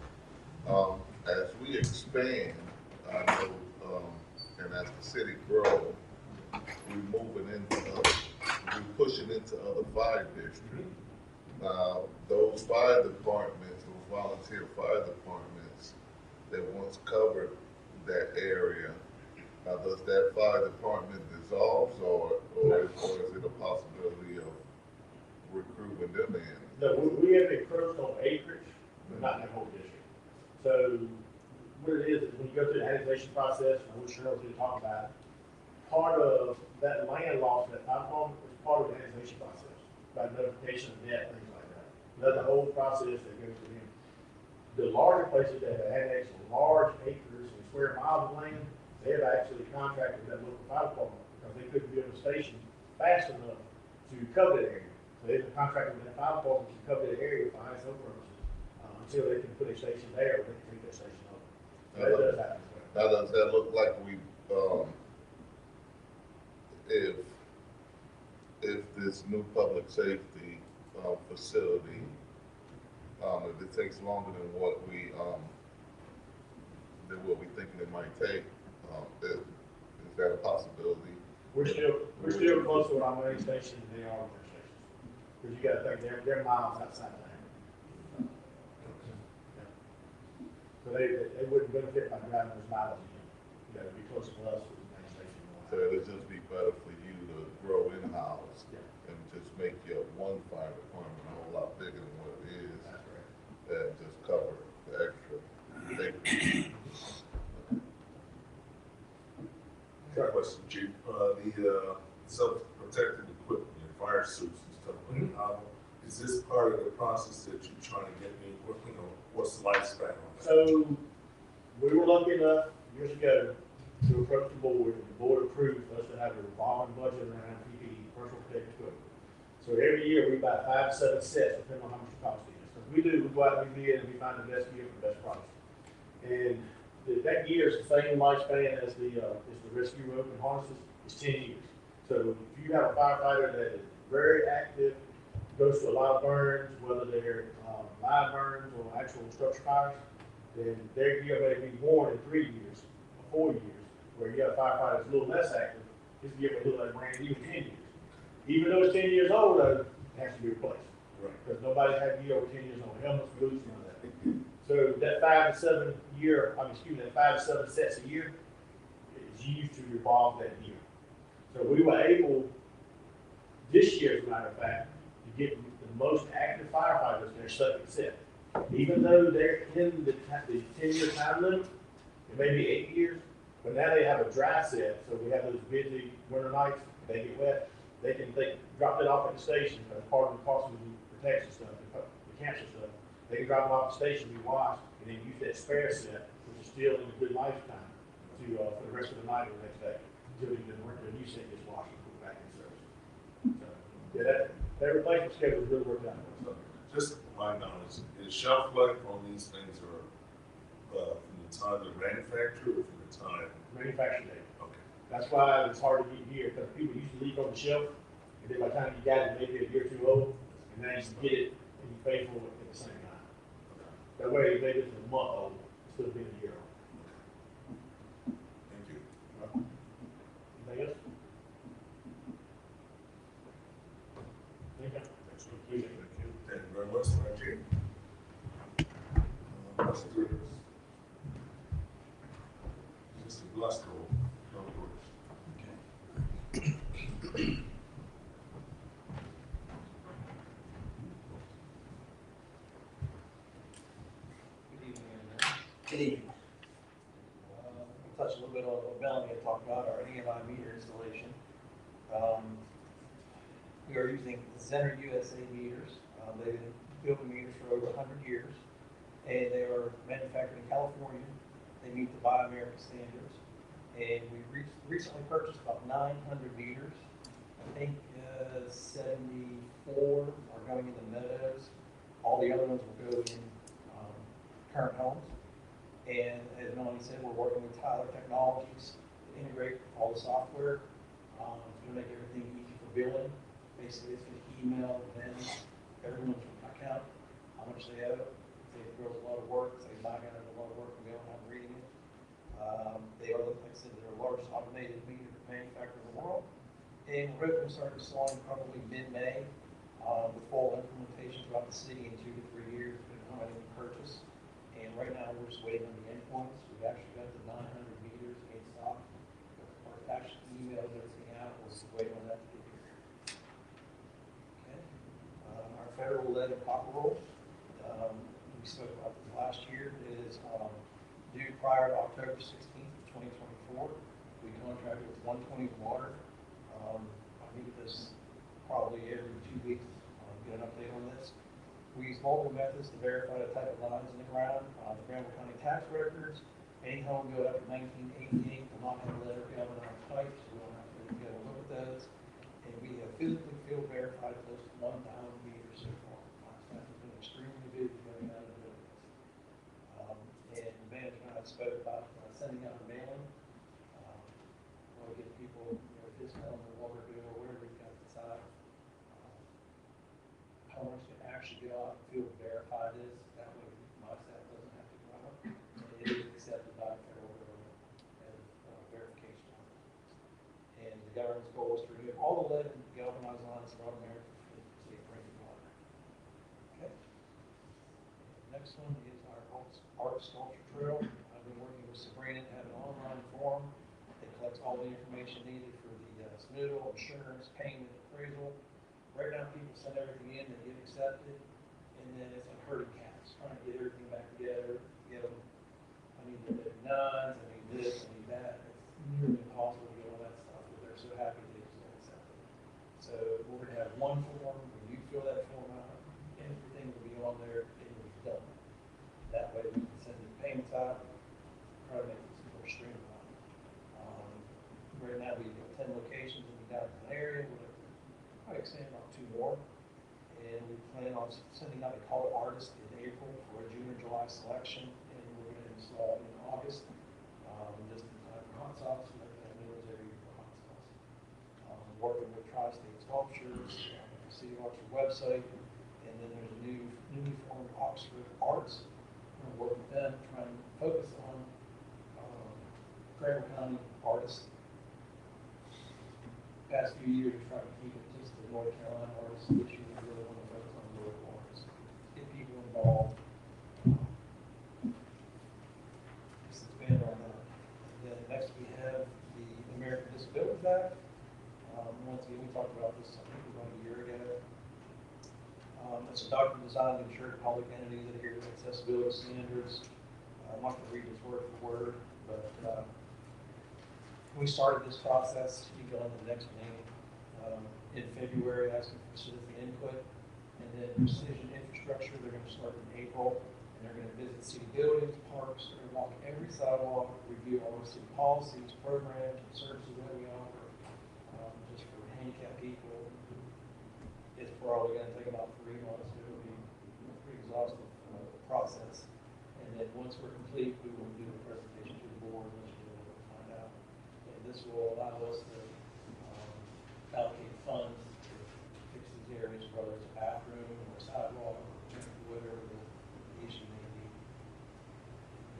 [SPEAKER 1] As we expand, I know, and as the city grows, we're pushing into other fire districts. Now, those fire departments, those volunteer fire departments that once covered that area, does that fire department dissolve, or is it a possibility of recruiting them in?
[SPEAKER 12] No, we have encroached on acreage, but not in the whole district. So what it is when you go through the annexation process, and we're sure we'll talk about it, part of that land loss, that fire department, is part of the annexation process, about notification of debt, things like that. That's the whole process that goes through them. The larger places that have annexed large acres and square miles of land, they have actually contracted that local fire department because they couldn't build a station fast enough to cover that area. They've been contracted with the fire department to cover the area for ISO purposes, until they can put a station there, or they can take that station over. So that does happen as well.
[SPEAKER 1] Now, does that look like we, if this new public safety, facility, if it takes longer than what we thinking it might take, is that a possibility?
[SPEAKER 12] We're still close to our main station than they are with their stations. Because you gotta think, they're miles outside there. So they wouldn't benefit by driving those miles again. You gotta be close to us with the main station.
[SPEAKER 1] So it'd just be better for you to grow in-house and just make your one fire department a whole lot bigger than what it is.
[SPEAKER 12] That's right.
[SPEAKER 1] And just cover the extra.
[SPEAKER 6] Got a question, Chief. The self-protective equipment, your fire suits and stuff, is this part of the process that you're trying to get me, what's the lifespan on that?
[SPEAKER 12] So, we were lucky enough years ago to approach the board, and the board approved us to have a revolving budget around PPE, personal protective equipment. So every year, we buy 5 to 7 sets, depending on how much it costs us. So we go out and we bid, and we find the best gear for the best price. And that gear is the same lifespan as the rescue rope and harnesses, it's 10 years. So if you have a firefighter that is very active, goes through a lot of burns, whether they're live burns or actual structure fires, then their gear may be worn in 3 years or 4 years. Where you have a firefighter that's a little less active, his gear may look like brand new in 10 years. Even though it's 10 years old, though, it has to be replaced.
[SPEAKER 6] Right.
[SPEAKER 12] Because nobody's had gear over 10 years old, helmets, boots, none of that. So that 5 to 7 year, that 5 to 7 sets a year is used to revolve that gear. So we were able, this year, as a matter of fact, to get the most active firefighters in their second set. Even though they're in the 10-year time limit, it may be 8 years, but now they have a dry set, so we have those busy winter nights, they get wet, they can drop it off at the station, as part of the cost of the protection stuff, the cancer stuff. They can drop it off at the station, be washed, and then use that spare set, which is still in a good lifetime, to, for the rest of the night or the next day, until the new set gets washed and put back in service. So, yeah, that replacement schedule really worked out.
[SPEAKER 6] So, just my knowledge, is shelf life on these things are from the time they're manufactured or from the time?
[SPEAKER 12] Manufacturing date.
[SPEAKER 6] Okay.
[SPEAKER 12] That's why it's hard to get here, because people used to leave on the shelf, and then by the time you got it, maybe a year or two old, and now you can get it and you pay for it at the same time. That way, maybe it's a month old, instead of being a year old.
[SPEAKER 6] Thank you.
[SPEAKER 12] Anything else? Thank you.
[SPEAKER 6] Thank you very much, Rajiv. Mr. Blasco, no words.
[SPEAKER 13] Good evening, everyone. Good evening. We'll touch a little bit on what Melanie had talked about, our AMI meter installation. We are using Zener USA meters. They've been building meters for over 100 years, and they are manufactured in California. They meet the Buy American standards, and we recently purchased about 900 meters. I think 74 are going in the meadows. All the other ones will go in current homes. And as Melanie said, we're working with Tyler Technologies to integrate all the software. It's going to make everything easy for billing. Basically, it's going to email them everyone's account, how much they owe. Say it grows a lot of work, say it's not going to have a lot of work, and we don't have reading it. They are, like I said, they're the largest automated meter manufacturer in the world. And we're hoping to start installing probably mid-May, with full implementation throughout the city in 2 to 3 years, depending on how many we purchase. And right now, we're just waiting on the endpoints. We've actually got the 900 meters in stock. Our fax emails everything out. We're just waiting on that to get here. Okay. Our federal lead and copper rolls, we spoke about this last year, is due prior to October 16th, 2024. We contracted with 120 Water. I meet with this probably every 2 weeks, get an update on this. We use multiple methods to verify the type of lines in the ground. The Granville County tax records, any home built after 1988 will not have lead or galvanized pipes, so we don't have to go look at those. And And we have physically field verified close to 1,000 meters so far. My staff has been extremely busy going out of buildings. And the manager and I spoke about sending out a mailing. Want to get people, if it's on the water bill or whatever you guys decide, how much to actually go out and field verify this. That way my staff doesn't have to go out. And it is accepted by the federal government as verification. And the government's goal is to remove all the lead and galvanized lines from America for safe drinking water. Okay. Next one is our art sculpture trail. I've been working with Sabrina to have an online form that collects all the information needed for the submittal, insurance, payment, appraisal. Right now, people send everything in, they get accepted, and then it's like herding cats, trying to get everything back together, get them, I need the nuns, I need this, I need that. It's nearly impossible to get all that stuff, but they're so happy they just get accepted. So we're gonna have one form, when you fill that form out, everything will be on there, and it will be done. That way we can send the payments out, try to make this more streamlined. Right now, we've got 10 locations in the downtown area, we're probably extend about 2 more. And we plan on sending out a call to artists in April for a June or July selection, and we're going to install in August, just in time for hot sauce, and everything new every year for hot sauce. Working with Tri-State Sculptures, City of Oxford website, and then there's a newly formed Oxford Arts. We're going to work with them, trying to focus on Cramer County artists. Past few years, we're trying to keep it just the North Carolina artists. This year, we really want to focus on the local artists, get people involved. Just expand on that. And then next, we have the American Disabilities Act. Once again, we talked about this, I think, about a year ago. It's a document designed to ensure public entities adhere to accessibility standards. I'm not going to read this word for word, but we started this process. You go on to the next meeting in February, asking for citizen input, and then precision infrastructure. They're going to start in April, and they're going to visit city buildings, parks. They're going to walk every sidewalk, review all the city policies, programs, and services that we offer, just for handicapped people. It's probably going to take about 3 months. It will be a pretty exhaustive process. And then once we're complete, we will do a presentation to the board, and let you be able to find out. And this will allow us to allocate funds to fix these areas, whether it's a bathroom or sidewalk, or whatever the issue may be.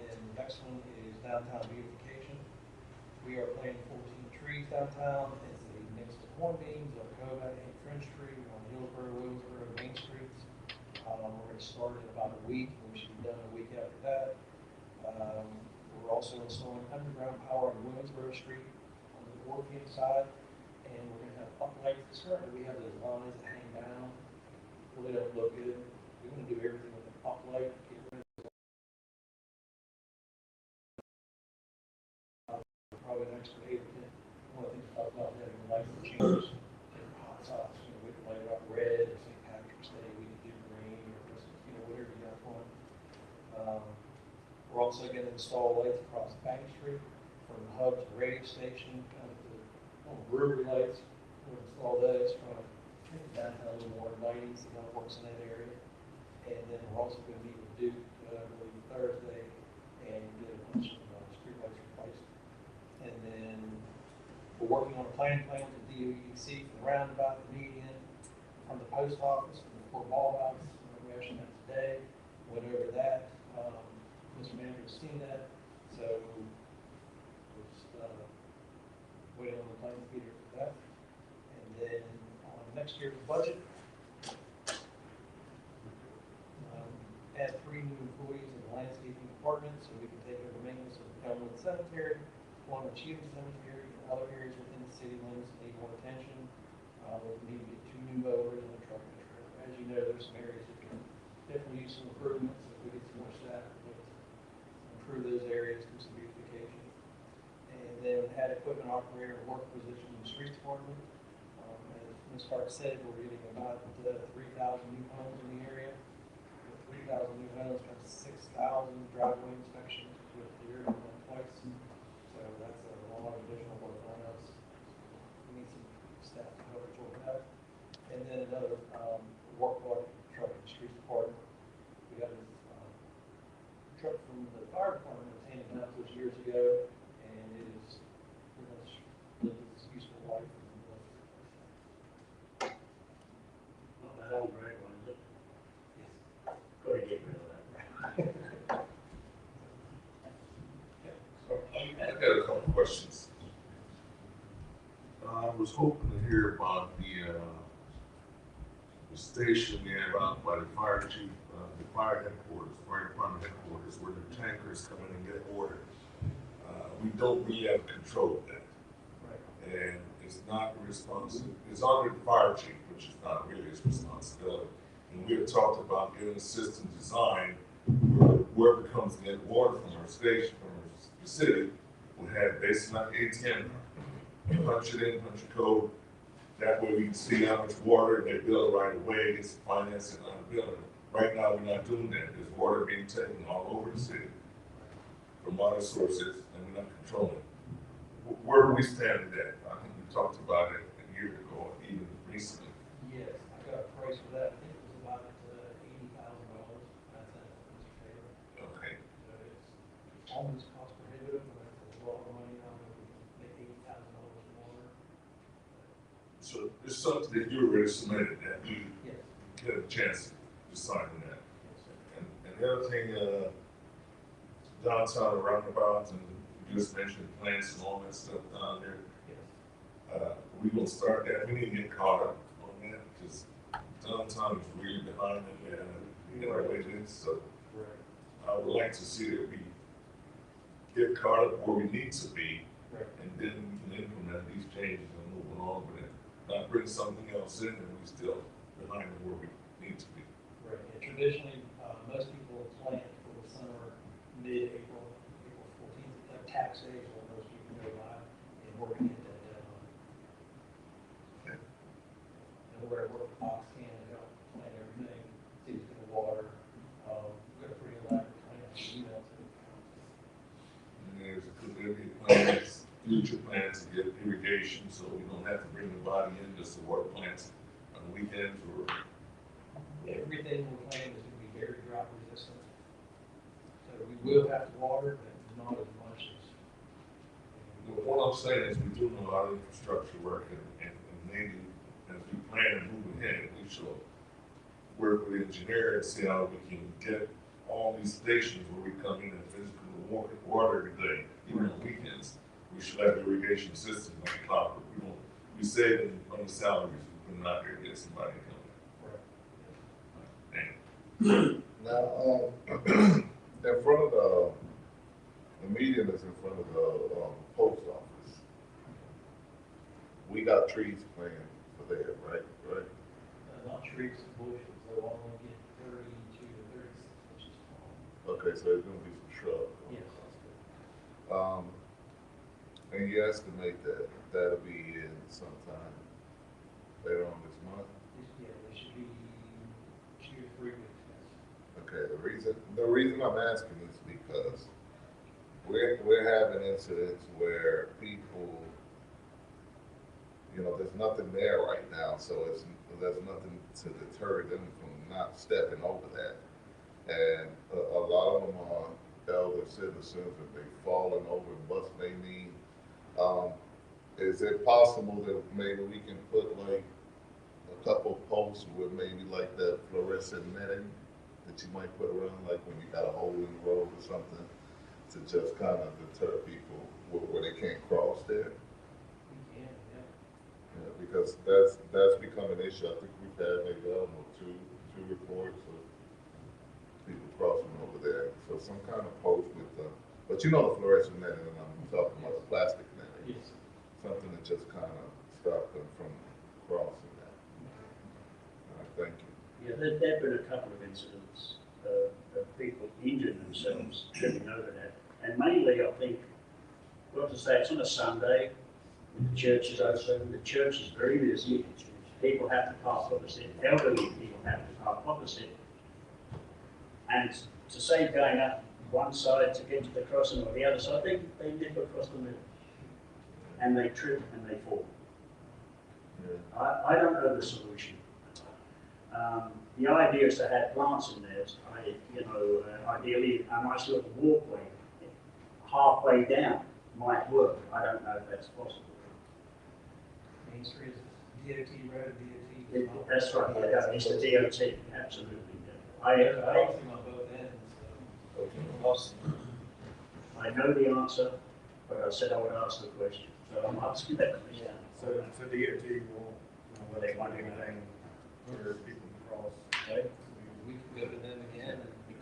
[SPEAKER 13] Then the next one is downtown beautification. We are planting 14 trees downtown. It's a mix of hornbeams, Alcoa, and French tree on Hillsborough, Williamsboro, Main Streets. We're going to start in about a week, and we should be done a week after that. We're also installing underground power on Williamsboro Street on the Orpheum side, and we're going to have uplights. Currently, we have those lines that hang down, really don't look good. We're going to do everything with an uplight, get rid of probably the next 8 or 10. One of the things we talked about having lights and changes, different hot sauce. We can light it up red or St. Patrick's Day, we can do green or whatever you got going. We're also going to install lights across Bank Street from the hub to the radio station, kind of the brewery lights. We'll install those from downtown a little more lighting, so that works in that area. And then we're also going to meet with Duke, I believe, Thursday, and get a bunch of street lights replaced. And then we're working on a planning plan with the DOEC for the roundabout, the median, from the post office, from the Fort Ball House. We actually met today, went over that. Mr. Manager has seen that, so we're just waiting on the plan to get here for that. And then on next year's budget, add 3 new employees in the landscaping department so we can take over maintenance of the Elmwood Cemetery, one at Cheatham Cemetery, and other areas within the city limits need more attention. We need to get 2 new mowers and a truck and a trailer. As you know, there's some areas that can definitely use some improvements. If we get some more staff, improve those areas, do some beautification. And then add equipment operator and work position in the streets department. As Ms. Clark said, we're getting about 3,000 new homes in the area. With 3,000 new homes comes 6,000 driveway inspections with the year twice. So that's a lot of additional work on us. We need some staff to help with enough. And then another, work order truck in the street department. We got a, truck from the fire department that was handed down to us years ago, and it is pretty much lived its useful life.
[SPEAKER 4] Not that old red one, is it?
[SPEAKER 13] Yes.
[SPEAKER 4] Gotta get rid of that.
[SPEAKER 1] I got a couple questions. I was hoping to hear about the station we have out by the fire chief, the fire headquarters, fire department headquarters, where the tankers come in and get ordered. We don't really have control of that.
[SPEAKER 13] Right.
[SPEAKER 1] And it's not responsible, it's under the fire chief, which is not really his responsibility. And we had talked about getting a system designed where whoever comes to get water from our station, from the city, will have basically like ATM, punch it in, punch a code. That way we can see how much water they bill right away, it's financing on the bill. Right now, we're not doing that. There's water being taken all over the city from water sources, and we're not controlling it. Where do we stand with that? I think we talked about it a year ago, or even recently.
[SPEAKER 13] Yes, I got a price for that, I think it was about $80,000, that's it, Mr. Taylor.
[SPEAKER 1] Okay.
[SPEAKER 13] So it's almost cost prohibitive, but it's a lot of money now, we make $80,000 more.
[SPEAKER 1] So it's something that you already submitted that we
[SPEAKER 13] Yes.
[SPEAKER 1] get a chance to sign on that.
[SPEAKER 13] Yes, sir.
[SPEAKER 1] And the other thing, downtown roundabout, and you just mentioned plants and all that stuff down there.
[SPEAKER 13] Yes.
[SPEAKER 1] We gonna start that, we need to get caught up on that, because downtown is really behind it, and it is, so
[SPEAKER 13] Right.
[SPEAKER 1] I would like to see that we get caught up where we need to be,
[SPEAKER 13] Right.
[SPEAKER 1] and then we can implement these changes and move along with it. Not bring something else in and we still behind where we need to be.
[SPEAKER 13] Right, and traditionally, most people plan for the summer, mid-April, April 14th, like tax days, when most people go by, and we're gonna hit that deadline.
[SPEAKER 1] Okay.
[SPEAKER 13] And we're gonna work with Fox can to help plan everything, see who's gonna water, we've got a pretty elaborate plan, email to.
[SPEAKER 1] And there'll be plans, future plans to get irrigation, so we don't have to bring the body in just to water plants on weekends or.
[SPEAKER 13] Everything we're planning is gonna be very drought resistant. So we will have to water, but not as much as.
[SPEAKER 1] What I'm saying is we do know a lot of infrastructure work and maybe as we plan and move ahead, we should work with the engineer and see how we can get all these stations where we come in and physically water every day, even on weekends. We should have irrigation system like clockwork. We save on the salaries, we put them out there to get somebody coming.
[SPEAKER 14] Now, in front of the median is in front of the post office. We got trees planted for there, right?
[SPEAKER 13] Not trees and bushes, they'll only get 32 to 36 inches tall.
[SPEAKER 14] Okay, so there's gonna be some shrubs.
[SPEAKER 13] Yes.
[SPEAKER 14] And you estimate that that'll be in sometime later on this month?
[SPEAKER 13] Yeah, there should be 2 to 3 weeks.
[SPEAKER 14] Okay, the reason I'm asking is because we're having incidents where people, there's nothing there right now, so there's nothing to deter them from not stepping over that. And a lot of them are elder citizens, and they've fallen over and bust their knee. Is it possible that maybe we can put like a couple posts with maybe like that fluorescent netting that you might put around, like when you got a hole in the road or something, to just kind of deter people where they can't cross there?
[SPEAKER 13] We can, yeah.
[SPEAKER 14] Yeah, because that's become an issue. I think we've had maybe, I don't know, two reports of people crossing over there. So some kind of post with but the fluorescent netting, and I'm talking about the plastic netting.
[SPEAKER 13] Yes.
[SPEAKER 14] Something that just kind of stopped them from crossing that. All right, thank you.
[SPEAKER 4] Yeah, there've been a couple of incidents of people injuring themselves tripping over that. And mainly, I think, well, to say, it's on a Sunday, the church is open, the church is very busy, people have to park opposite, elderly people have to park opposite. And to say going up one side to get to the crossing or the other side, they dip across the middle. And they trip and they fall. I don't know the solution. The idea is to have plants in there, ideally a nice little walkway halfway down might work. I don't know if that's possible.
[SPEAKER 13] Main Street is DOT road, DOT.
[SPEAKER 4] That's right, yeah, it's the DOT, absolutely.
[SPEAKER 13] There's a crossing on both ends, so.
[SPEAKER 4] I know the answer, but I said I would ask the question, so I'm asking that question.
[SPEAKER 12] So DOT will, let they want anything where people can cross.
[SPEAKER 13] Okay. We can go to them again and we can.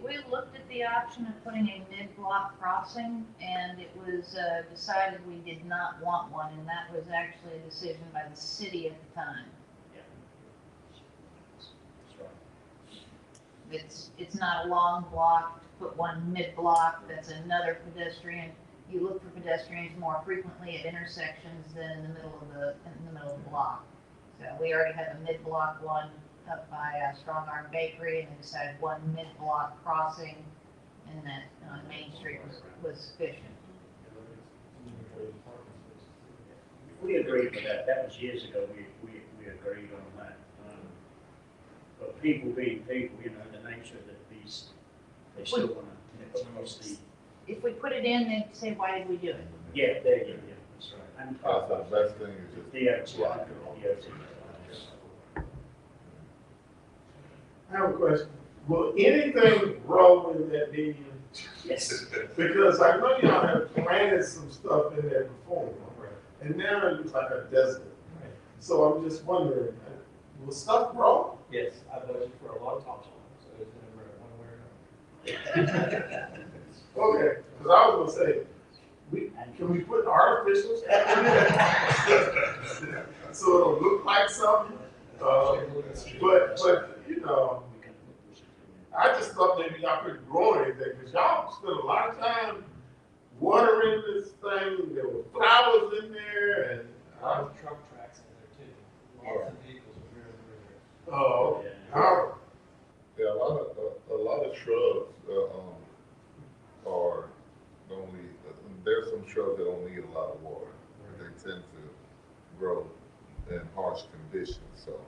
[SPEAKER 5] We looked at the option of putting a mid-block crossing, and it was decided we did not want one, and that was actually a decision by the city at the time.
[SPEAKER 4] That's right.
[SPEAKER 5] It's not a long block to put one mid-block, that's another pedestrian. You look for pedestrians more frequently at intersections than in the middle of the block. So we already have a mid-block one up by Strong Arm Bakery, and they decided one mid-block crossing, and that on Main Street was sufficient.
[SPEAKER 4] We agreed with that. That was years ago. We agreed on that. But people being people, the nature that they still want to use the.
[SPEAKER 5] If we put it in, they'd say, why did we do it?
[SPEAKER 4] Yeah, there you go. Yeah, that's right. And
[SPEAKER 14] So the best thing is just block it.
[SPEAKER 6] I have a question. Will anything grow in that medium?
[SPEAKER 4] Yes.
[SPEAKER 6] Because I know y'all have planted some stuff in there before, and now it looks like a desert. So I'm just wondering, will stuff grow?
[SPEAKER 13] Yes, I voted for a lot of topsoil, so it's gonna grow one way or another.
[SPEAKER 6] Okay, because I was gonna say, can we put artificial stuff in there? So it'll look like something? But I just thought maybe y'all couldn't grow anything, because y'all spent a lot of time watering this thing. There were flowers in there, and
[SPEAKER 13] A lot of truck tracks in there too. Lots of vehicles are driven through there.
[SPEAKER 6] oh,
[SPEAKER 14] Yeah, a lot of shrubs don't need. There's some shrubs that don't need a lot of water. They tend to grow in harsh conditions. So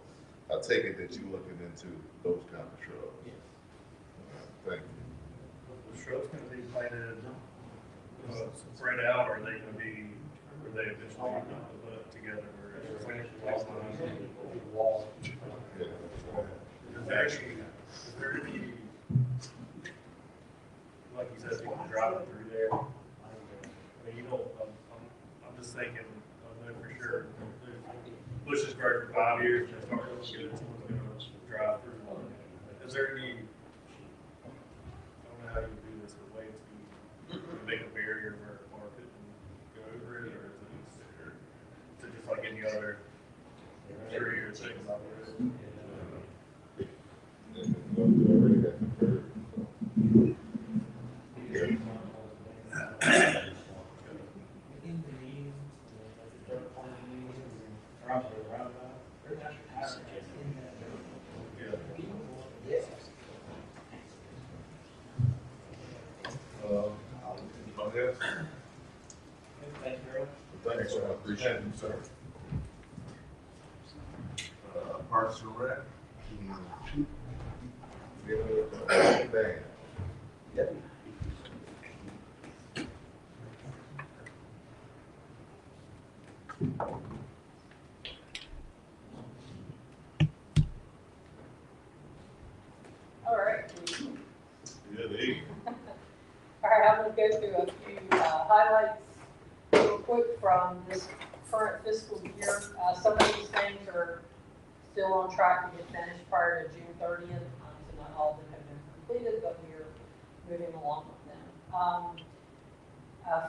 [SPEAKER 14] I take it that you're looking into those kind of shrubs.
[SPEAKER 13] Yes.
[SPEAKER 14] Thank you.
[SPEAKER 12] The shrubs gonna be planted, spread out, or are they gonna be, or they eventually put together, or is it planted wall?
[SPEAKER 14] Yeah.
[SPEAKER 12] Is there any, like you said, people driving through there? I mean, I'm just thinking, I know for sure, the Bush is great for 5 years, and it's not really good, someone's gonna drive through. Is there any, I don't know how you do this, a way to make a barrier where a car couldn't go over it, or is it just like any other tree or thing like this?
[SPEAKER 14] We already got the curb, so. Yes.
[SPEAKER 13] Thank you, Earl.
[SPEAKER 14] Thanks, I appreciate it, sir.
[SPEAKER 1] Parks and Rec.
[SPEAKER 14] Dan.
[SPEAKER 10] Yep.
[SPEAKER 15] All right.
[SPEAKER 1] Yeah, they.
[SPEAKER 15] All right, I'm gonna go through a few highlights real quick from this current fiscal year. Some of these things are still on track to get finished prior to June 30th. So not all of them have been completed, but we are moving along with them.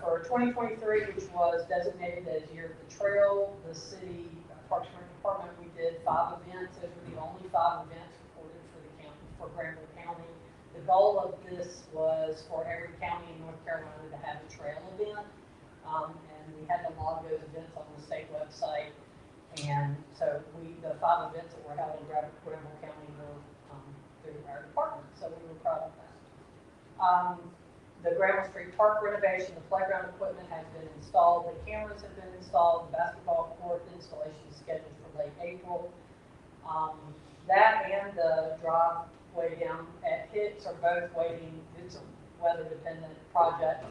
[SPEAKER 15] For 2023, which was designated as Year of the Trail, the city Parks and Rec Department, we did 5 events. Those were the only 5 events recorded for the county, for Granville County. The goal of this was for every county in North Carolina to have a trail event. And we had to log those events on the state website. And so the 5 events that were held in Granville County were through our department. So we were proud of that. The Granville Street Park renovation, the playground equipment has been installed, the cameras have been installed, the basketball court installation is scheduled for late April. That and the driveway down at Hicks are both waiting. It's a weather-dependent project.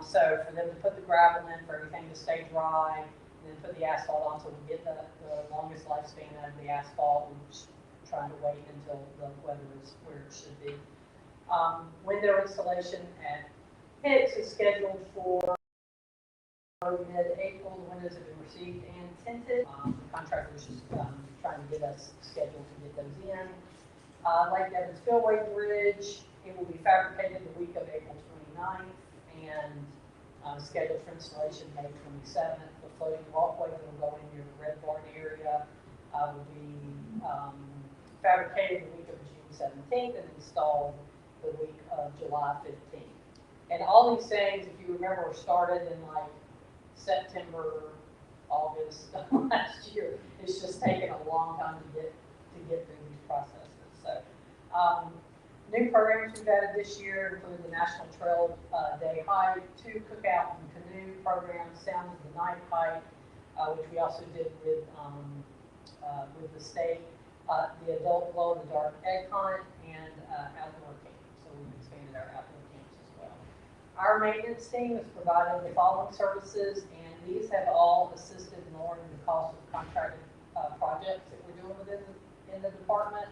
[SPEAKER 15] So for them to put the gravel in, for everything to stay dry, and then put the asphalt on so we get the longest lifespan out of the asphalt, we're just trying to wait until the weather is where it should be. Window installation at Hicks is scheduled for mid-April. The windows have been received and tinted. The contractor is just trying to get us scheduled to get those in. Lake Devon Spillway Bridge, it will be fabricated the week of April 29th and scheduled for installation May 27th. The floating walkway that will go in near the Red Barn area will be fabricated the week of June 17th and installed the week of July 15th. And all these things, if you remember, were started in like September, August last year. It's just taken a long time to get through these processes. So, new programs we've added this year include the National Trail Day Hike, 2 cookout and canoe programs, Sound of the Night Hike, which we also did with the state, the adult glow-in-the-dark egg hunt, and outdoor camp. So we've expanded our outdoor camps as well. Our maintenance team has provided the following services, and these have all assisted in lowering the cost of contracted projects that we're doing in the department,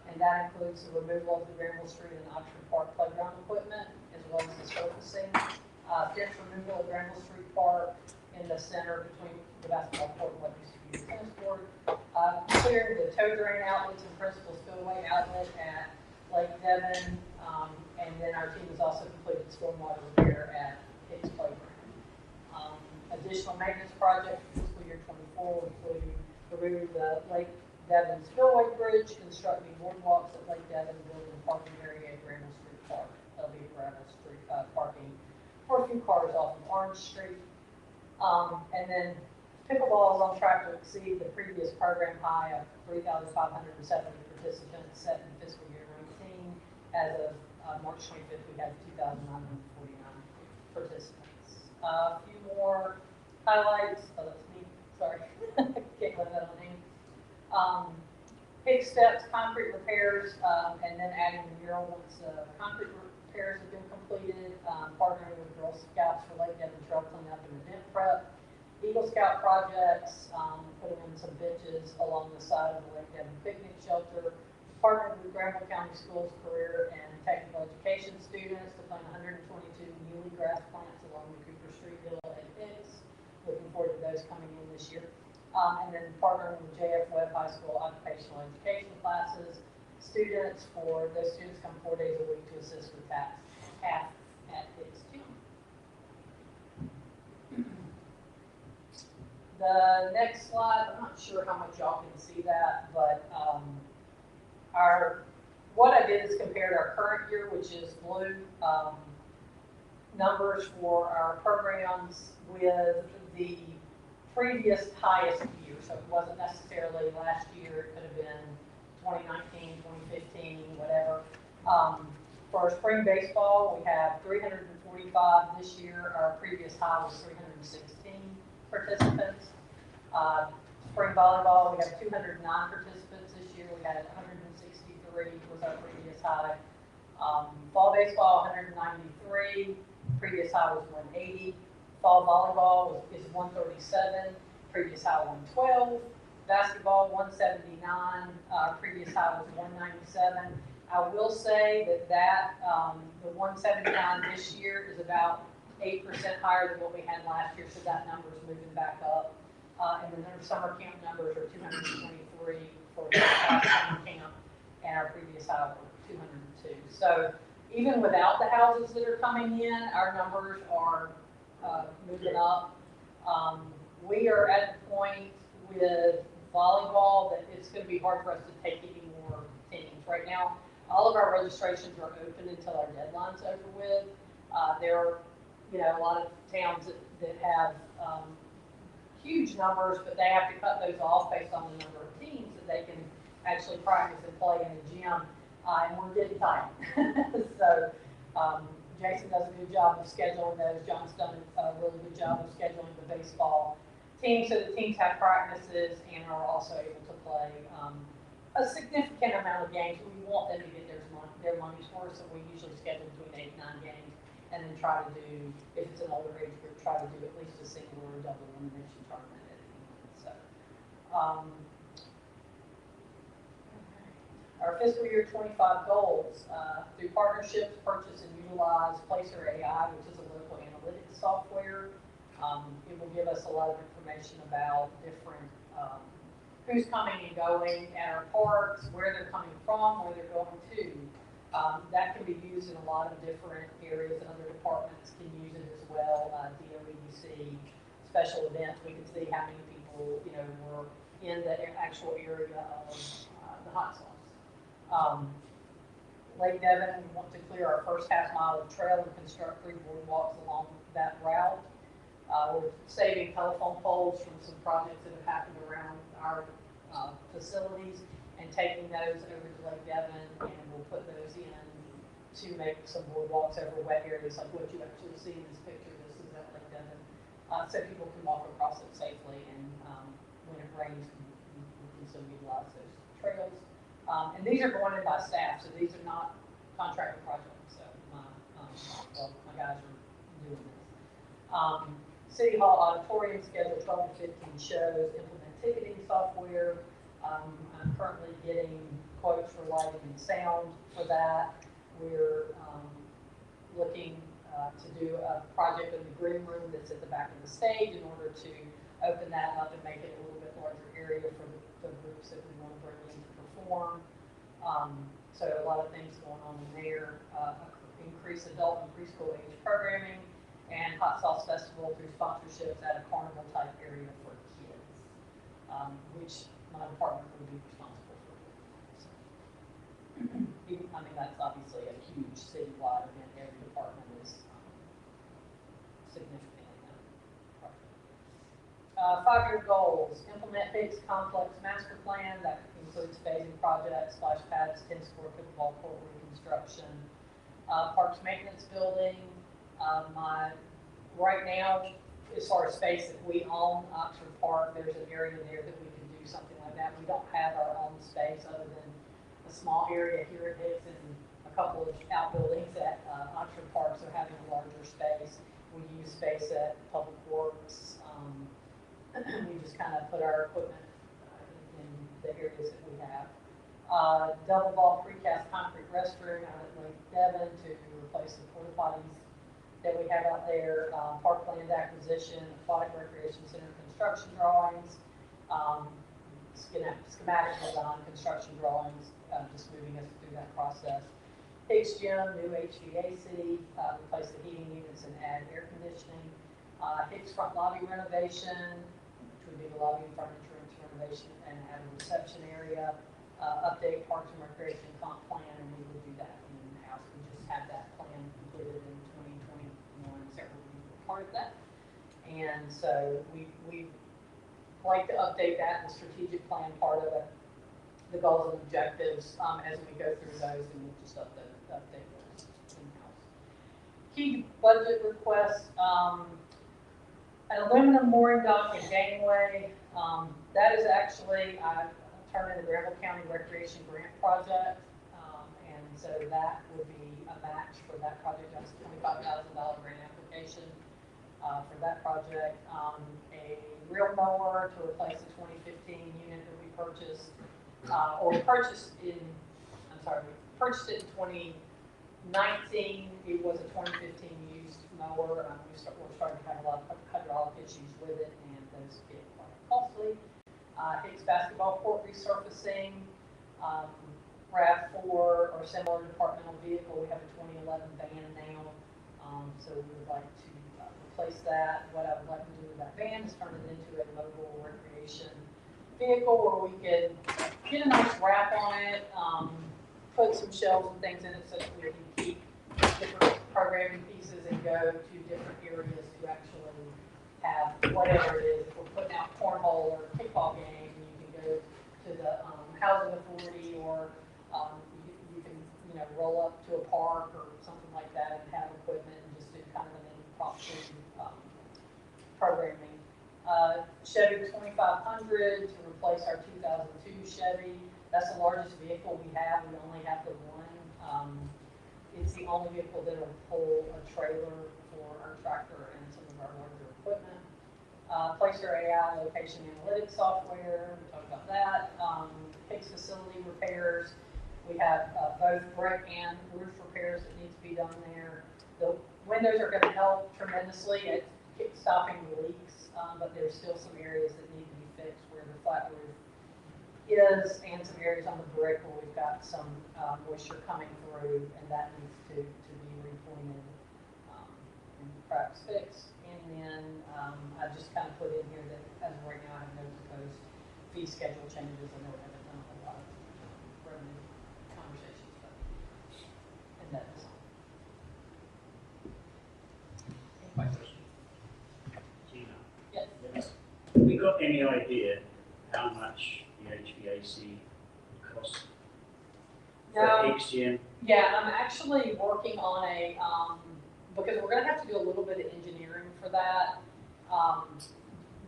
[SPEAKER 15] and that includes the removal of the Granville Street and Oxford Park playground equipment, as well as the surfacing, fence removal of Granville Street Park in the center between the basketball court and what used to be the tennis court, clearing the tow drain outlets and principal spillway outlet at Lake Devon, and then our team has also completed stormwater repair at Hicks Playground. Additional maintenance projects for fiscal year 24 include remove the Lake Devon Spillway Bridge, constructing boardwalks at Lake Devon, building a parking area at Granville Street Park. That'll be Granville Street parking for a few cars off of Orange Street. And then pickleball is on track to exceed the previous program high of 3,570 participants set in fiscal year 19. As of March 25th, we had 2,949 participants. A few more highlights. Oh, that's me. Sorry. Can't let that on me. Hicks Steps concrete repairs, and then adding the mural once concrete repairs have been completed. Partnering with Girl Scouts for Lake Devon Trail cleanup and event prep. Eagle Scout projects, putting in some benches along the side of the Lake Devon picnic shelter. Partnered with Granville County Schools career and technical education students to plant 122 muley grass plants along the Cooper Street Hill at Hicks. Looking forward to those coming in this year. And then partnering with JF Webb High School occupational education classes. Those students come 4 days a week to assist with tasks at Hicks too. The next slide, I'm not sure how much y'all can see that, but what I did is compared our current year, which is blue, numbers for our programs with the previous highest year. So it wasn't necessarily last year, it could have been 2019, 2015, whatever. For spring baseball, we have 345 this year. Our previous high was 316 participants. Spring volleyball, we have 209 participants this year. We had 163 was our previous high. Fall baseball, 193. Previous high was 180. Fall volleyball is 137. Previous high 112. Basketball 179. Previous high was 197. I will say that the 179 this year is about 8% higher than what we had last year, so that number is moving back up. And then our summer camp numbers are 223 for the past summer camp, and our previous high were 202. So even without the houses that are coming in, our numbers are moving up. We are at the point with volleyball that it's going to be hard for us to take any more teams. Right now, all of our registrations are open until our deadline's over with. There are, a lot of towns that have huge numbers, but they have to cut those off based on the number of teams that they can actually practice and play in the gym, and we're getting tight. So Jason does a good job of scheduling those. John's done a really good job of scheduling the baseball team, so the teams have practices and are also able to play a significant amount of games. We want them to get their money's worth, so we usually schedule between 8 and 9 games, and then try to do, if it's an older age group, try to do at least a single or a double elimination tournament at the end. So, our fiscal year 25 goals, through partnerships, purchase and utilize Placer AI, which is a local analytics software. It will give us a lot of information about different, who's coming and going at our parks, where they're coming from, where they're going to. That can be used in a lot of different areas. Other departments can use it as well. DOE, you see special events. We can see how many people, were in the actual area of the hot sauce. Lake Devon, we want to clear our first half mile of trail and construct 3 boardwalks along that route. We're saving telephone poles from some projects that have happened around our facilities and taking those over to Lake Devon, and we'll put those in to make some boardwalks over wet areas like what you actually see in this picture. This is at Lake Devon, so people can walk across it safely, and when it rains, we can still utilize those trails. And these are going in by staff, so these are not contractor projects. So my guys are doing this. City Hall Auditorium schedule 12 to 15 shows, implement ticketing software. I'm currently getting quotes for lighting and sound for that. We're looking to do a project in the green room that's at the back of the stage in order to open that up and make it a little bit larger area for the groups that we want to bring in to perform. So a lot of things going on in there. Increase adult and preschool age programming, and Hot Sauce Festival through sponsorships at a carnival type area for kids, which my department would be responsible for. So, I mean, that's obviously a huge citywide event. Every department is significantly done. 5-year goals: implement Hicks Complex Master Plan that includes phasing projects, splash pads, tennis court, pickleball court reconstruction, parks maintenance building. Right now, as far as space that we own, Oxford Park, there's an area there that we can do something like that. We don't have our own space other than a small area here at Hicks and a couple of outbuildings at Oxford Park, so having a larger space. We use space at Public Works. We just kind of put our equipment in the areas that we have. Double vault precast concrete restroom out at Lake Devon to replace the porta potties that we have out there. Parkland acquisition, aquatic recreation center construction drawings, schematic design, construction drawings, just moving us through that process. Hicks Gym, new HVAC, replace the heating units and add air conditioning. Hicks front lobby renovation, which would be the lobby and furniture renovation, and add a reception area. Update Parks and Recreation comp plan, and we would do that in-house. We just had that plan completed in 2021. Several of you were part of that, and so we like to update that, the strategic plan part of it, the goals and objectives as we go through those, and we'll just update those in-house. Key budget requests: an aluminum mooring dock and gangway. That is actually turned into the Granville County Recreation Grant Project, and so that would be a match for that project. That's a $25,000 grant application for that project. A reel mower to replace the 2015 unit that we purchased, we purchased it in 2019. It was a 2015 used mower. We're starting to have a lot of hydraulic issues with it, and those get quite costly. Hicks basketball court resurfacing, RAV4 or similar departmental vehicle. We have a 2011 van now, so we would like to replace that. What I would like to do with that van is turn it into a mobile recreation vehicle where we could get a nice wrap on it, put some shelves and things in it so that we can keep different programming pieces and go to different areas to actually have whatever it is. If we're putting out cornhole or kickball game, you can go to the housing authority, or you can roll up to a park or something like that and have equipment and just do kind of an impromptu, programming. Chevy 2500 to replace our 2002 Chevy. That's the largest vehicle we have. We only have the one. It's the only vehicle that will pull a trailer for our tractor and some of our larger equipment. Placer AI location analytics software, we talked about that. Hicks facility repairs. We have both brick and roof repairs that need to be done there. The windows are going to help tremendously at stopping the leaks, but there's still some areas that need to be fixed where the flat roof is, and some areas on the brick where we've got some moisture coming through, and that needs to be repointed and perhaps fixed. And then I just kind of put in here that as of right now, I have no proposed fee schedule changes. I know we haven't done a whole lot of revenue conversations, but and that is all. Any questions?
[SPEAKER 4] Gina,
[SPEAKER 15] Yes.
[SPEAKER 4] have we got any idea how much the HVAC costs for Hicks Gym?
[SPEAKER 15] Yeah, I'm actually working on a, because we're gonna have to do a little bit of engineering for that.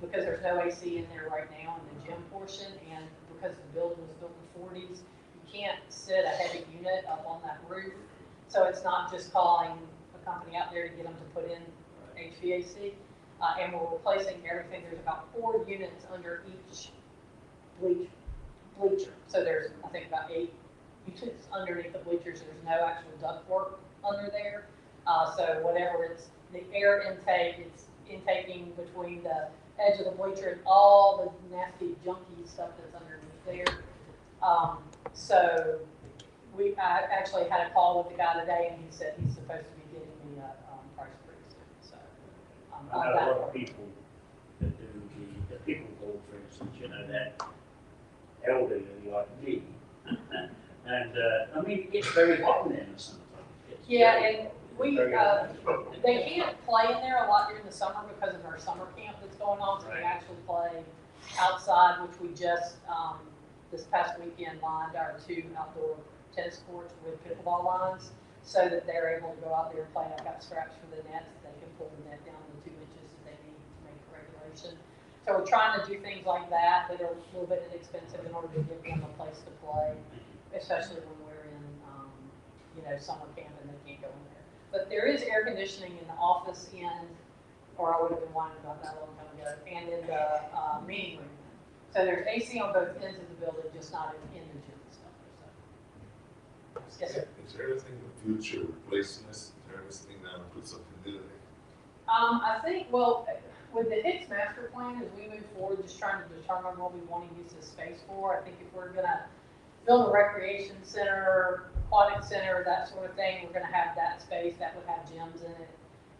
[SPEAKER 15] Because there's no AC in there right now in the gym portion, and because the building was built in the 40s, you can't sit a heavy unit up on that roof. So it's not just calling a company out there to get them to put in HVAC. And we're replacing everything. There's about 4 units under each bleacher. So there's, I think, about 8 units underneath the bleachers. There's no actual ductwork under there. So whatever it's, the air intake, it's intaking between the edge of the bleacher and all the nasty, junky stuff that's underneath there. So I actually had a call with the guy today, and he said he's supposed to be getting me a price pretty soon. So
[SPEAKER 4] I know a lot of people that do the pickleball, for instance, you know, that elderly like me. And I mean, it gets very hot in there sometimes.
[SPEAKER 15] yeah, and we they can't play in there a lot during the summer because of our summer camp that's going on. So they actually play outside, which we just this past weekend lined our 2 outdoor tennis courts with pickleball lines, so that they're able to go out there and play. I've got straps for the nets; they can pull the net down to 2 inches if they need to make a regulation. So we're trying to do things like that that are a little bit inexpensive in order to give them a place to play, especially when we're in summer camp and they can't go in there. But there is air conditioning in the office end, or I would have been whining about that a long time ago, and in the meeting room. So there's AC on both ends of the building, just not in the gym stuff. So. Yes, sir.
[SPEAKER 1] Is there anything in the future replacing this? Is there anything that would put something new there?
[SPEAKER 15] I think, well, with the Hicks master plan, as we move forward, just trying to determine what we want to use this space for. I think if we're going to build a recreation center, aquatic center, that sort of thing, we're going to have that space that would have gyms in it.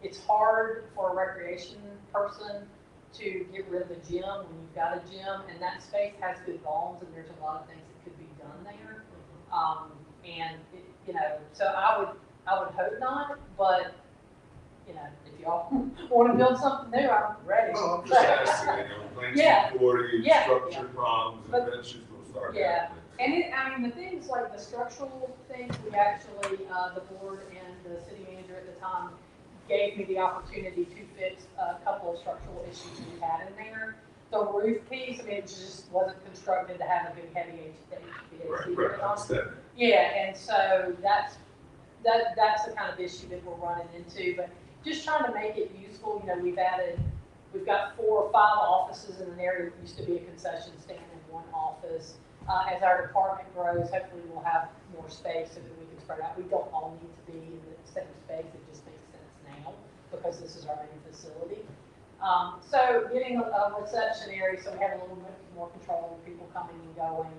[SPEAKER 15] It's hard for a recreation person to get rid of a gym when you've got a gym, and that space has good bones, and there's a lot of things that could be done there. So I would hope not, but if y'all want to build something new, I'm ready.
[SPEAKER 1] No, I'm just asking, 1940, structure problems, eventually will start happening.
[SPEAKER 15] And the things like the structural things, we actually, the board and the city manager at the time gave me the opportunity to fix a couple of structural issues we had in there. The roof piece, it just wasn't constructed to have a big heavy HVAC.
[SPEAKER 1] Right.
[SPEAKER 15] Yeah, and so that's the kind of issue that we're running into. But just trying to make it useful. We've got 4 or 5 offices in an area that used to be a concession stand in one office. As our department grows, hopefully we'll have more space so that we can spread out. We don't all need to be in the same space. It just makes sense now because this is our main facility. So getting a reception area so we have a little bit more control of people coming and going,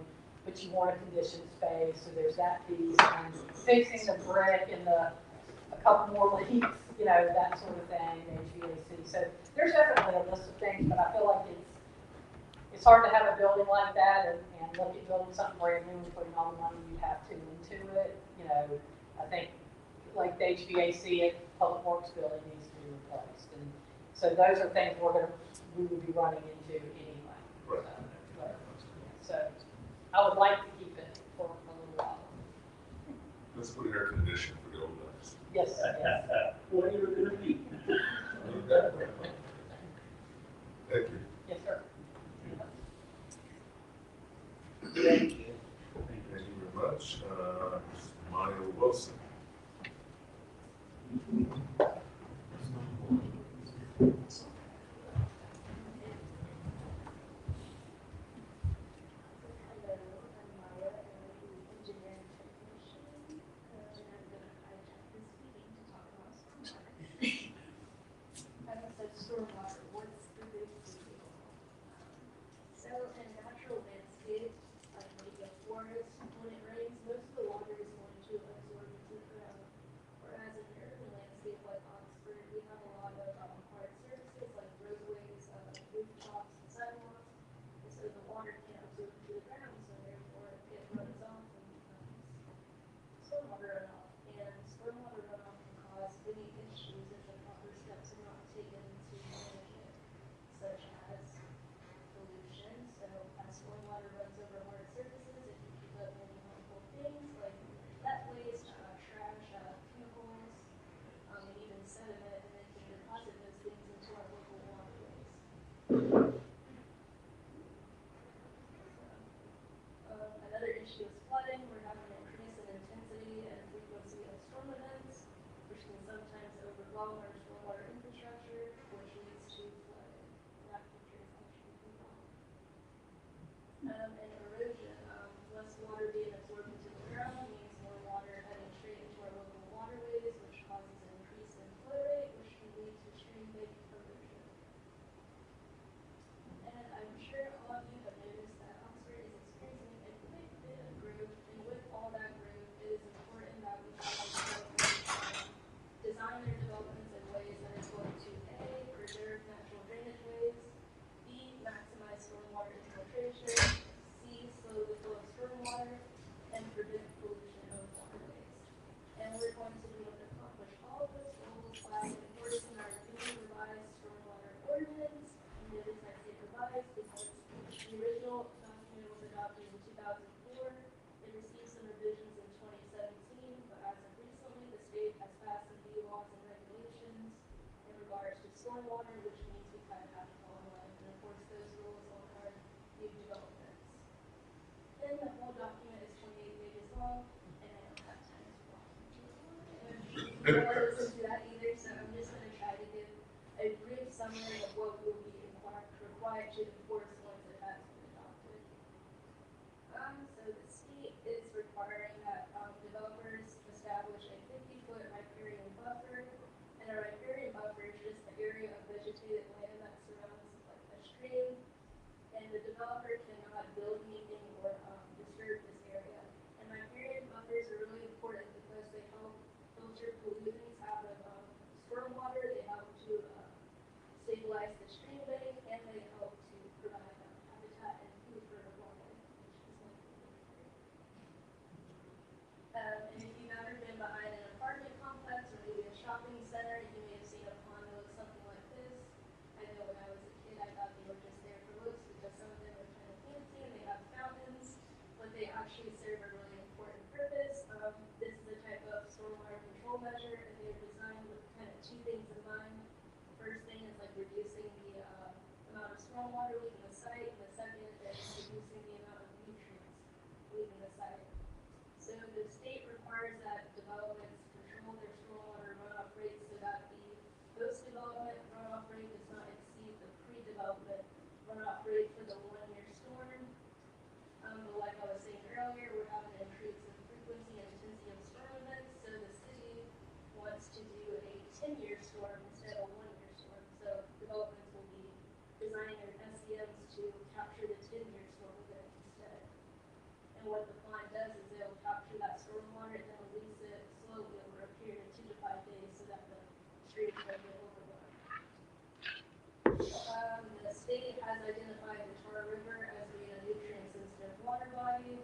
[SPEAKER 15] but you want a conditioned space, so there's that piece. And fixing the brick and a couple more leaks, that sort of thing, HVAC. So there's definitely a list of things, but I feel like it's hard to have a building like that and look at building something brand new and putting all the money you have to into it. I think like the HVAC at Public Works building needs to be replaced. And so those are things we would be running into anyway.
[SPEAKER 1] Right.
[SPEAKER 15] So I would like to keep it for a little while.
[SPEAKER 1] let's put air conditioning for the old guys.
[SPEAKER 15] Yes, yes.
[SPEAKER 4] What are you gonna be?
[SPEAKER 1] Thank you.
[SPEAKER 15] Yes, sir.
[SPEAKER 10] Thank you.
[SPEAKER 1] Thank you very much. Mario Wilson.
[SPEAKER 16] Hello, I'm Maya, and I'm the engineering technician, and I'm gonna hijack this meeting to talk about stormwater. So stormwater, what's the big deal? So in natural landscape, like maybe a forest, when it rains, most of the water is going to absorb into the ground. Whereas in urban landscape like Oxford, we have a lot of hard surfaces like roadways, rooftops, and sidewalks. And so the water can't absorb to the ground, so therefore it runs off and becomes stormwater runoff. And stormwater runoff can cause many issues if the proper steps are not taken to manage it, such as pollution. So as stormwater runs over hard surfaces, it can keep up many harmful things like wet waste, trash, chemicals, and even sediment, and it can deposit those things into our local waterways. Another issue is flooding. We're having an increase in intensity and frequency of storm events, which can sometimes overwhelm our stormwater infrastructure, which leads to flooding. And that picture is actually pretty long. And erosion, less water being absorbed into the ground means more water heading straight into our local waterways, which causes an increase in flow rate, which can lead to stream bank erosion. And I'm sure all of you have noticed that Oxford is experiencing a big bit of growth, and with all that growth, it is important that we have developers design their developments in ways that are going to A, preserve natural drainage ways, B, maximize stormwater infiltration, C, slow the flow of stormwater, and prevent pollution of waterways. And we're going to be able to accomplish all of those goals by enforcing our newly revised stormwater ordinance. And notice I say revised because the original document was adopted in 2004. It received some revisions in 2017, but as of recently, the state has passed some new laws and regulations in regards to stormwater, which means we kind of have to fall in line and enforce those rules on our new developments. Then the whole document is 28 pages long, and I don't have time to walk you through it. And you don't want to listen to that either, so I'm just going to try to give a brief summary of what will be required to enforce once it has been adopted. So the state is requiring that developers establish a 50-foot riparian buffer, and a riparian buffer is just the area of vegetated land that surrounds like a stream, and the developer cannot build anything or disturb this area. And riparian buffers are really important because they help filter pollutants out of stormwater, they help to stabilize the stream bank, and they help to provide habitat and food for the wildlife, which is one thing. And if you've ever been behind an apartment complex or maybe a shopping center, you may have seen a pond that looks something like this. I know when I was a kid, I thought they were just there for looks because some of them are kind of fancy and they have fountains, but they actually serve a really important purpose. This is a type of stormwater control measure, and they're designed with kind of two things in mind. First thing is like reducing the amount of stormwater leaving the site, and the second is reducing the amount of nutrients leaving the site. So the state requires that developments control their stormwater runoff rate so that the post-development runoff rate does not exceed the pre-development runoff rate for the one-year storm. But like I was saying earlier, we're having an increase in frequency and intensity of storm events, so the city wants to do a 10-year storm instead of a one-year storm. So developments will be designing their SCMs to capture the 10-year storm event instead. And what the pond does is they'll capture that stormwater and then release it slowly over a period of 2 to 5 days so that the streams don't get overrun. The state has identified the Tar River as being a nutrient-sensitive water body.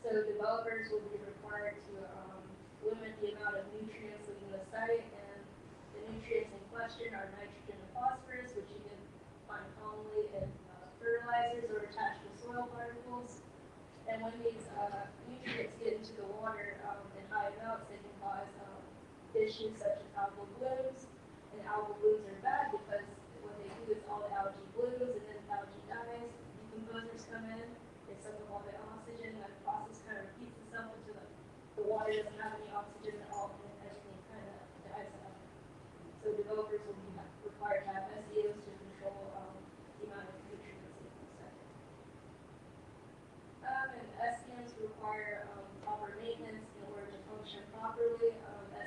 [SPEAKER 16] So developers will be required to limit the amount of nutrients leaving the site, and the nutrients in question are nitrogen and phosphorus, which you can find commonly in fertilizers or attached to soil particles. And when these nutrients get into the water in high amounts, they can cause issues such as algal blooms. And algal blooms are bad because what they do is all the algae blooms and then the algae dies. Decomposers come in, they suck up all the oxygen, and that process kind of repeats itself until the water doesn't have any oxygen at all, and everything kind of dies out. So developers will be required to have SEOs to control the amount of nutrients in the sector. And SEMs require proper maintenance in order to function properly.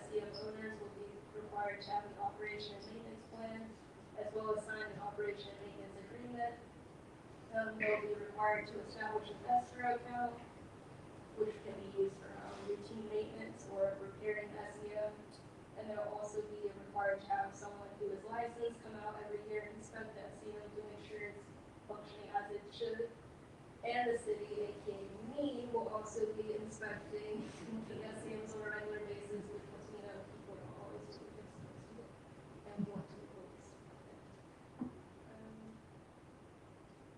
[SPEAKER 16] SEM owners will be required to have an operation and maintenance plan, as well as sign an operation and maintenance agreement. They'll be required to establish an escrow account, which can be used for routine maintenance or repairing SEM. And they'll also be required to have someone who is licensed come out every year and inspect the SEM to make sure it's functioning as it should. And the city, aka me, will also be inspecting the SEMs on a regular basis because we know people don't always do what they're supposed to do and want to always.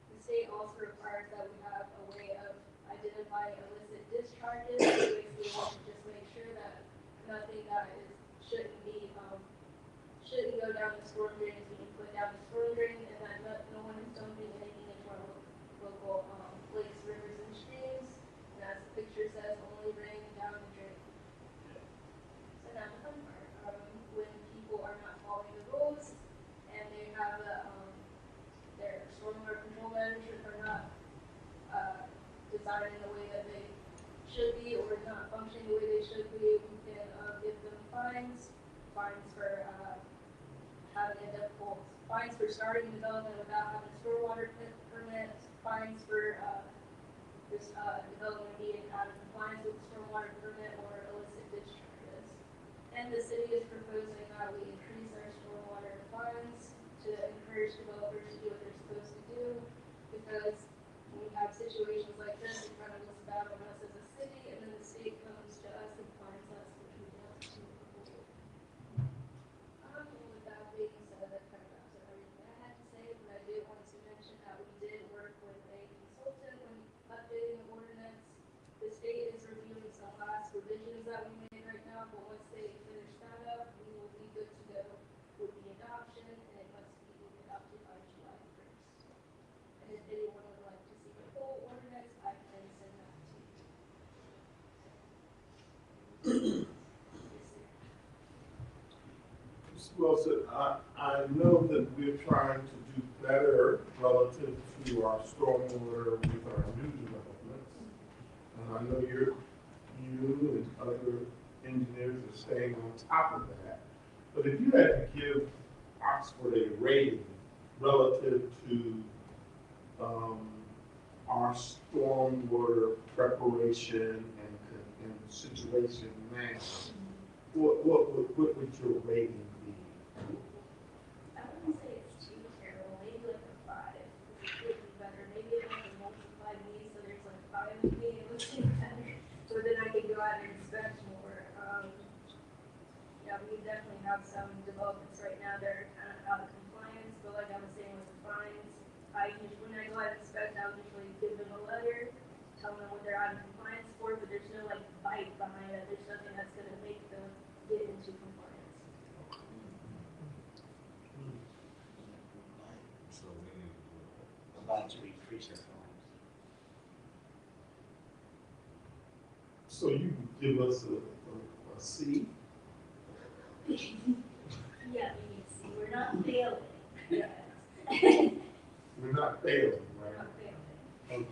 [SPEAKER 16] The state also requires that we have a way of identifying illicit discharges. So basically, we want to just make sure that nothing that shouldn't go down the storm drain is being put down the storm drain, and that no one is dumping anything into our local lakes, rivers, and streams. And as the picture says, only rain down the drain. So now the fun part, when people are not following the rules and they have their stormwater control managers are not designed in the way that they should be or not functioning the way they should be, we can give them fines for fines for starting development without having a stormwater permit, fines for development being out of compliance with stormwater permit or illicit discharges. And the city is proposing that we increase our stormwater fines to encourage developers to do what they're supposed to do, because when we have situations like this in front of us about us as a city, and then the state comes to us and fines us, which we don't do. With that being said, that kind of wraps up everything I had to say, but I did want to mention that we did work with a consultant when updating the ordinance. The state is reviewing some last revisions that we made right now, but once they finish that up, we will be good to go with the adoption, and it must be adopted by July 1st. And if anyone would like to see the full ordinance, I can send that to you.
[SPEAKER 6] Well, so I know that we're trying to do better relative to our stormwater with our new developments. And I know you and other engineers are staying on top of that. But if you had to give Oxford a rating relative to our stormwater preparation and situation now, what would your rating be?
[SPEAKER 16] I wouldn't say it's too terrible, maybe like a 5. It could be better. Maybe if I could multiply me, so there's like 5 of me, it would be better. So then I could go out and inspect more. Yeah, we definitely have some developments right now that are kind of out of compliance, but like I was saying with the fines, when I go out and inspect, I'll usually give them a letter, tell them what they're out of compliance for, but there's no like bite behind it. There's nothing that's going to make them get into compliance.
[SPEAKER 1] So we need
[SPEAKER 4] About to increase their fines.
[SPEAKER 6] So you can give us a C?
[SPEAKER 16] Yeah, we need to see. We're not failing.
[SPEAKER 6] We're not failing,
[SPEAKER 16] We're
[SPEAKER 6] right?
[SPEAKER 16] not failing.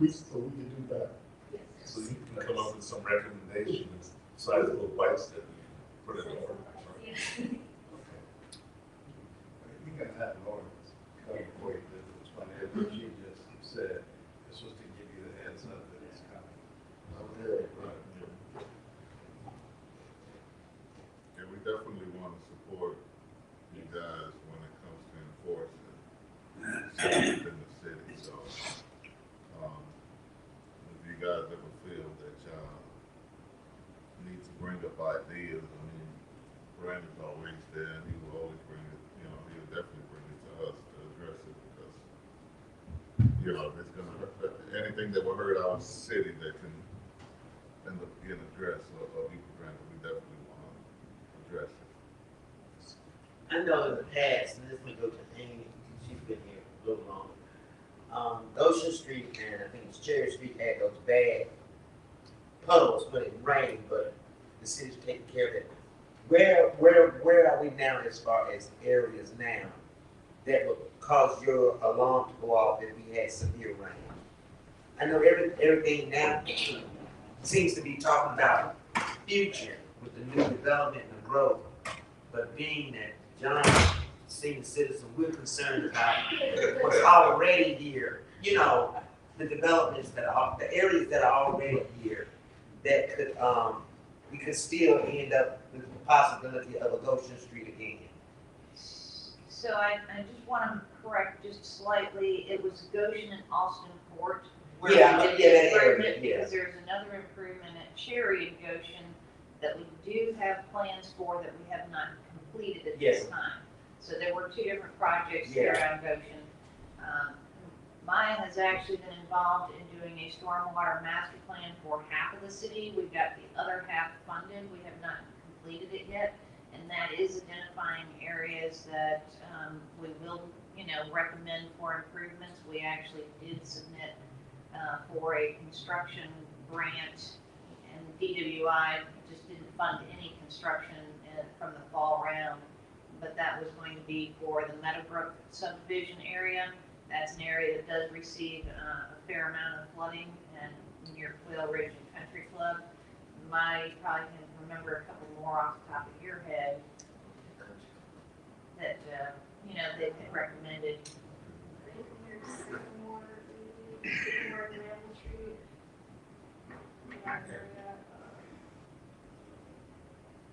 [SPEAKER 6] Okay. So we can do that.
[SPEAKER 16] Yes.
[SPEAKER 1] So you can come up with some recommendations, besides little bites that you put in the ordinance, right?
[SPEAKER 16] Yeah.
[SPEAKER 1] Okay.
[SPEAKER 17] You can have an ordinance come before you do this one here, but you just said this was to give you the heads up that it's coming.
[SPEAKER 1] Okay, right, yeah, we definitely want to support you guys when it comes to enforcing within the city, so, if you guys ever feel that y'all need to bring up ideas, I mean, Brandon's always there, and he will always bring it, he'll definitely bring it to us to address it, because
[SPEAKER 14] you know, it's gonna hurt, anything that will hurt our city that can end up being addressed or be prevented, we definitely want to address it.
[SPEAKER 10] I know in the past, and this may go to Amy, she's been here a little longer. Goshen Street and I think it's Cherry Street had those bad puddles when it rained, but the city's taking care of it. Where are we now as far as areas now that would cause your alarm to go off if we had severe rain? I know everything now seems to be talking about future with the new development and the growth, but being that John, senior citizen, we're concerned about what's already here. You know, the developments that are, the areas that are already here that could, we could still end up with the possibility of a Goshen Street again.
[SPEAKER 5] So I just want to correct just slightly, it was Goshen and Austin Port. Where
[SPEAKER 10] Yeah,
[SPEAKER 5] we did
[SPEAKER 10] yeah,
[SPEAKER 5] the
[SPEAKER 10] that
[SPEAKER 5] improvement,
[SPEAKER 10] area, yeah.
[SPEAKER 5] because there's another improvement at Cherry and Goshen that we do have plans for that we have not completed at this time. So there were two different projects there on Goshen. Maya has actually been involved in doing a stormwater master plan for half of the city. We've got the other half funded. We have not completed it yet. And that is identifying areas that we will, recommend for improvements. We actually did submit for a construction grant, and DWI just didn't fund any construction from the fall round, but that was going to be for the Meadowbrook subdivision area. That's an area that does receive a fair amount of flooding, and near Quail Ridge and Country Club. You probably can remember a couple more off the top of your head that, they had recommended.
[SPEAKER 16] Sycamore and Ramble Street. That area,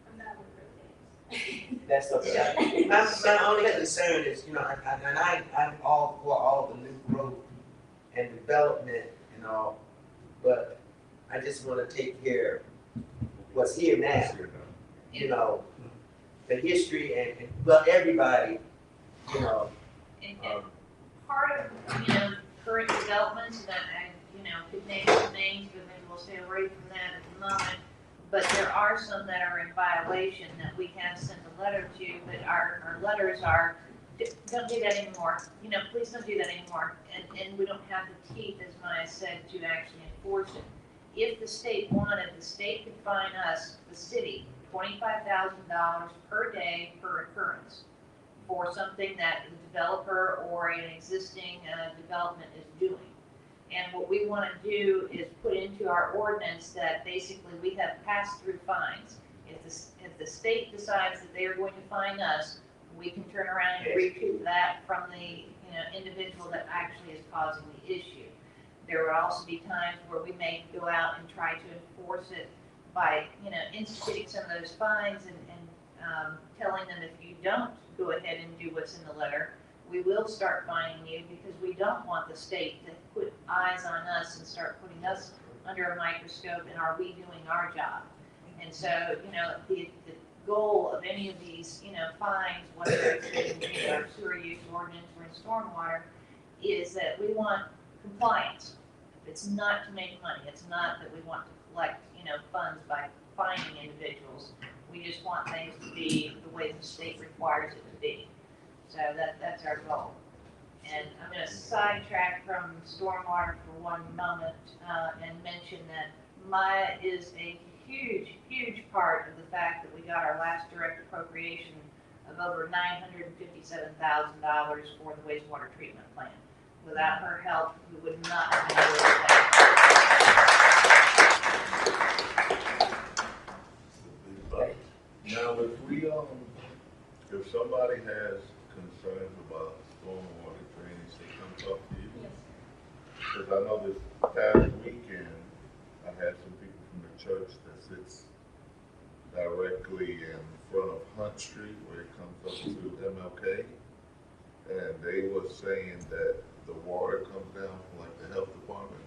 [SPEAKER 16] I'm not with road names.
[SPEAKER 10] That's okay. My only concern is, I'm all for all the new growth and development and all, but I just want to take care of what's here now. The history and everybody,
[SPEAKER 5] And part of, current developments that I, could name some names, but maybe we'll stay away from that at the moment. But there are some that are in violation that we have sent a letter to, but our letters are, don't do that anymore. Please don't do that anymore. And we don't have the teeth, as Maya said, to actually enforce it. If the state wanted, the state could fine us, the city, $25,000 per day per occurrence for something that the developer or an existing development is doing. And what we want to do is put into our ordinance that basically we have pass-through fines. If the state decides that they are going to fine us, we can turn around and recoup that from the individual that actually is causing the issue. There will also be times where we may go out and try to enforce it by instituting some of those fines and telling them if you don't go ahead and do what's in the letter, we will start fining you, because we don't want the state to put eyes on us and start putting us under a microscope, and are we doing our job? And so, the goal of any of these, fines, whether it's in our sewer use ordinance or in stormwater, is that we want compliance. It's not to make money. It's not that we want to collect, funds by fining individuals. We just want things to be the way the state requires it to be. So that's our goal. And I'm going to sidetrack from stormwater for one moment and mention that Maya is a huge, huge part of the fact that we got our last direct appropriation of over $957,000 for the wastewater treatment plant. Without her help, we would not have been able to do that.
[SPEAKER 14] Now, if somebody has concerns about stormwater drainage, they come talk to you? Because I know this past weekend, I had some people from the church that sits directly in front of Hunt Street, where it comes up to MLK. And they were saying that the water comes down from like the health department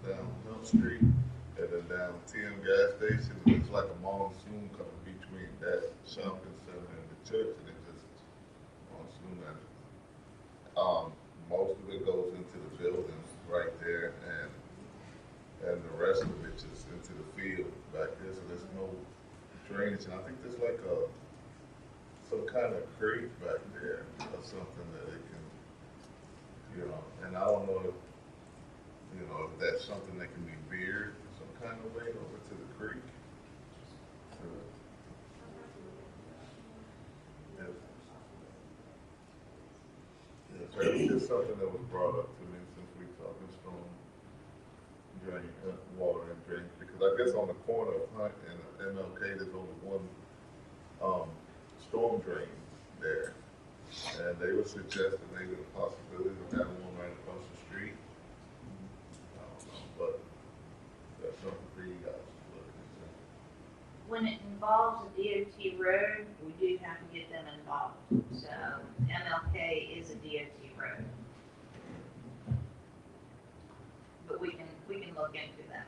[SPEAKER 14] down Hunt Street, and then down TM gas station. It's like a monsoon coming between that shopping center and the church, and it just monsoon. And most of it goes into the buildings. right there, and the rest of it just into the field back there, so there's no drainage, and I think there's like some kind of creek back there or something that it can, you know, and I don't know if, you know, if that's something that can be veered some kind of way over to the creek. So it's just something that was brought up to me since we talking storm drain, water and drain, because I guess on the corner of Hunt and MLK, there's only one storm drain there. And they were suggesting maybe the possibility of having one right across the street. I don't know, but that's something for you guys to look into.
[SPEAKER 5] When it involves a DOT road, we do have to get them involved. So MLK is a DOT road. But we can look into that.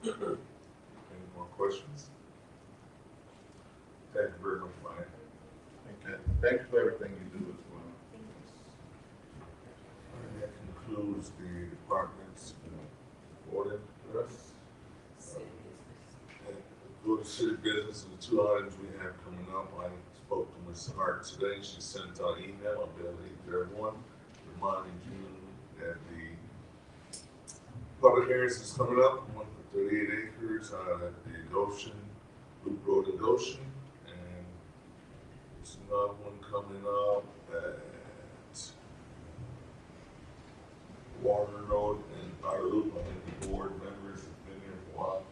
[SPEAKER 1] Any more questions? Thank you very much, Mike.
[SPEAKER 14] Thanks for everything you do as well.
[SPEAKER 1] And that concludes the department's order for us. Go to city business, the two items we have coming up. I spoke to Ms. Hart today. She sent out an email, I believe, to everyone, reminding you that the public hearings is coming up, one for 38 acres at the Goshen, Loop Road in Goshen. And there's another one coming up at Warner Road and Outer Loop. I think the board members have been here for a while.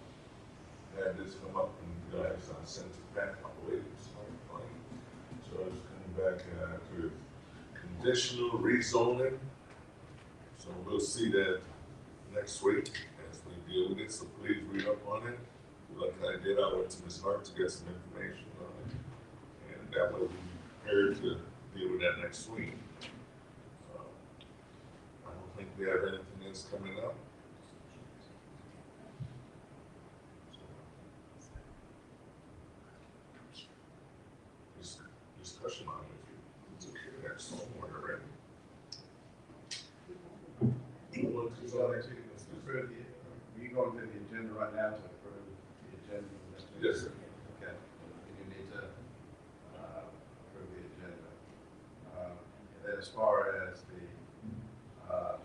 [SPEAKER 1] Had this come up and you guys sent it back, I believe, so it's coming back to conditional rezoning. So we'll see that next week as we deal with it, so please read up on it. Like I did, I went to Ms. Hart to get some information on it, and that will be prepared to deal with that next week. I don't think we have anything else coming up. Discussion on it if you took care of that somewhere already.
[SPEAKER 17] You going to the agenda right now to approve the agenda?
[SPEAKER 1] Yes, sir.
[SPEAKER 17] Okay, you need to approve the agenda. Then as far as the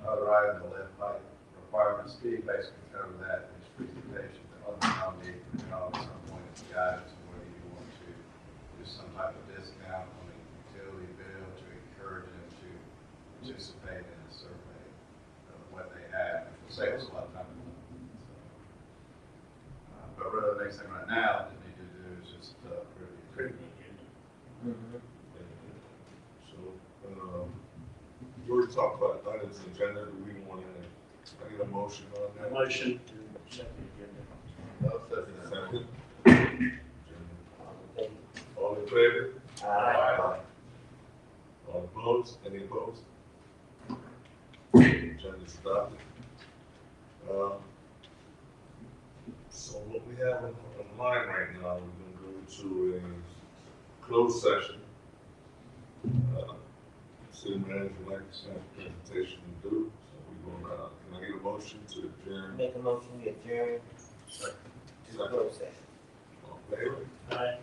[SPEAKER 17] other item, the lead pipe requirements, Steve basically covered that in his presentation. The other nominee can call at some point as guidance on whether you want to do some type of discount on the utility bill to encourage them to participate in the survey of what they have, which will save us a lot of time. But rather than anything right now, what they need to do is just approve the agenda.
[SPEAKER 1] So, we already talked about items in agenda. Do we want to, I need a motion on that?
[SPEAKER 4] Motion to set the agenda.
[SPEAKER 14] I'll second that.
[SPEAKER 1] Second. All in favor?
[SPEAKER 10] Aye.
[SPEAKER 1] All opposed? Any opposed? Agenda is adopted. So what we have on line right now, we're going to go to a closed session. City manager likes to have a presentation to do, so we're going to, can I get a motion to adjourn?
[SPEAKER 10] Make a motion, we adjourn.
[SPEAKER 1] Second.
[SPEAKER 10] To close session.
[SPEAKER 1] All in favor?
[SPEAKER 4] Aye.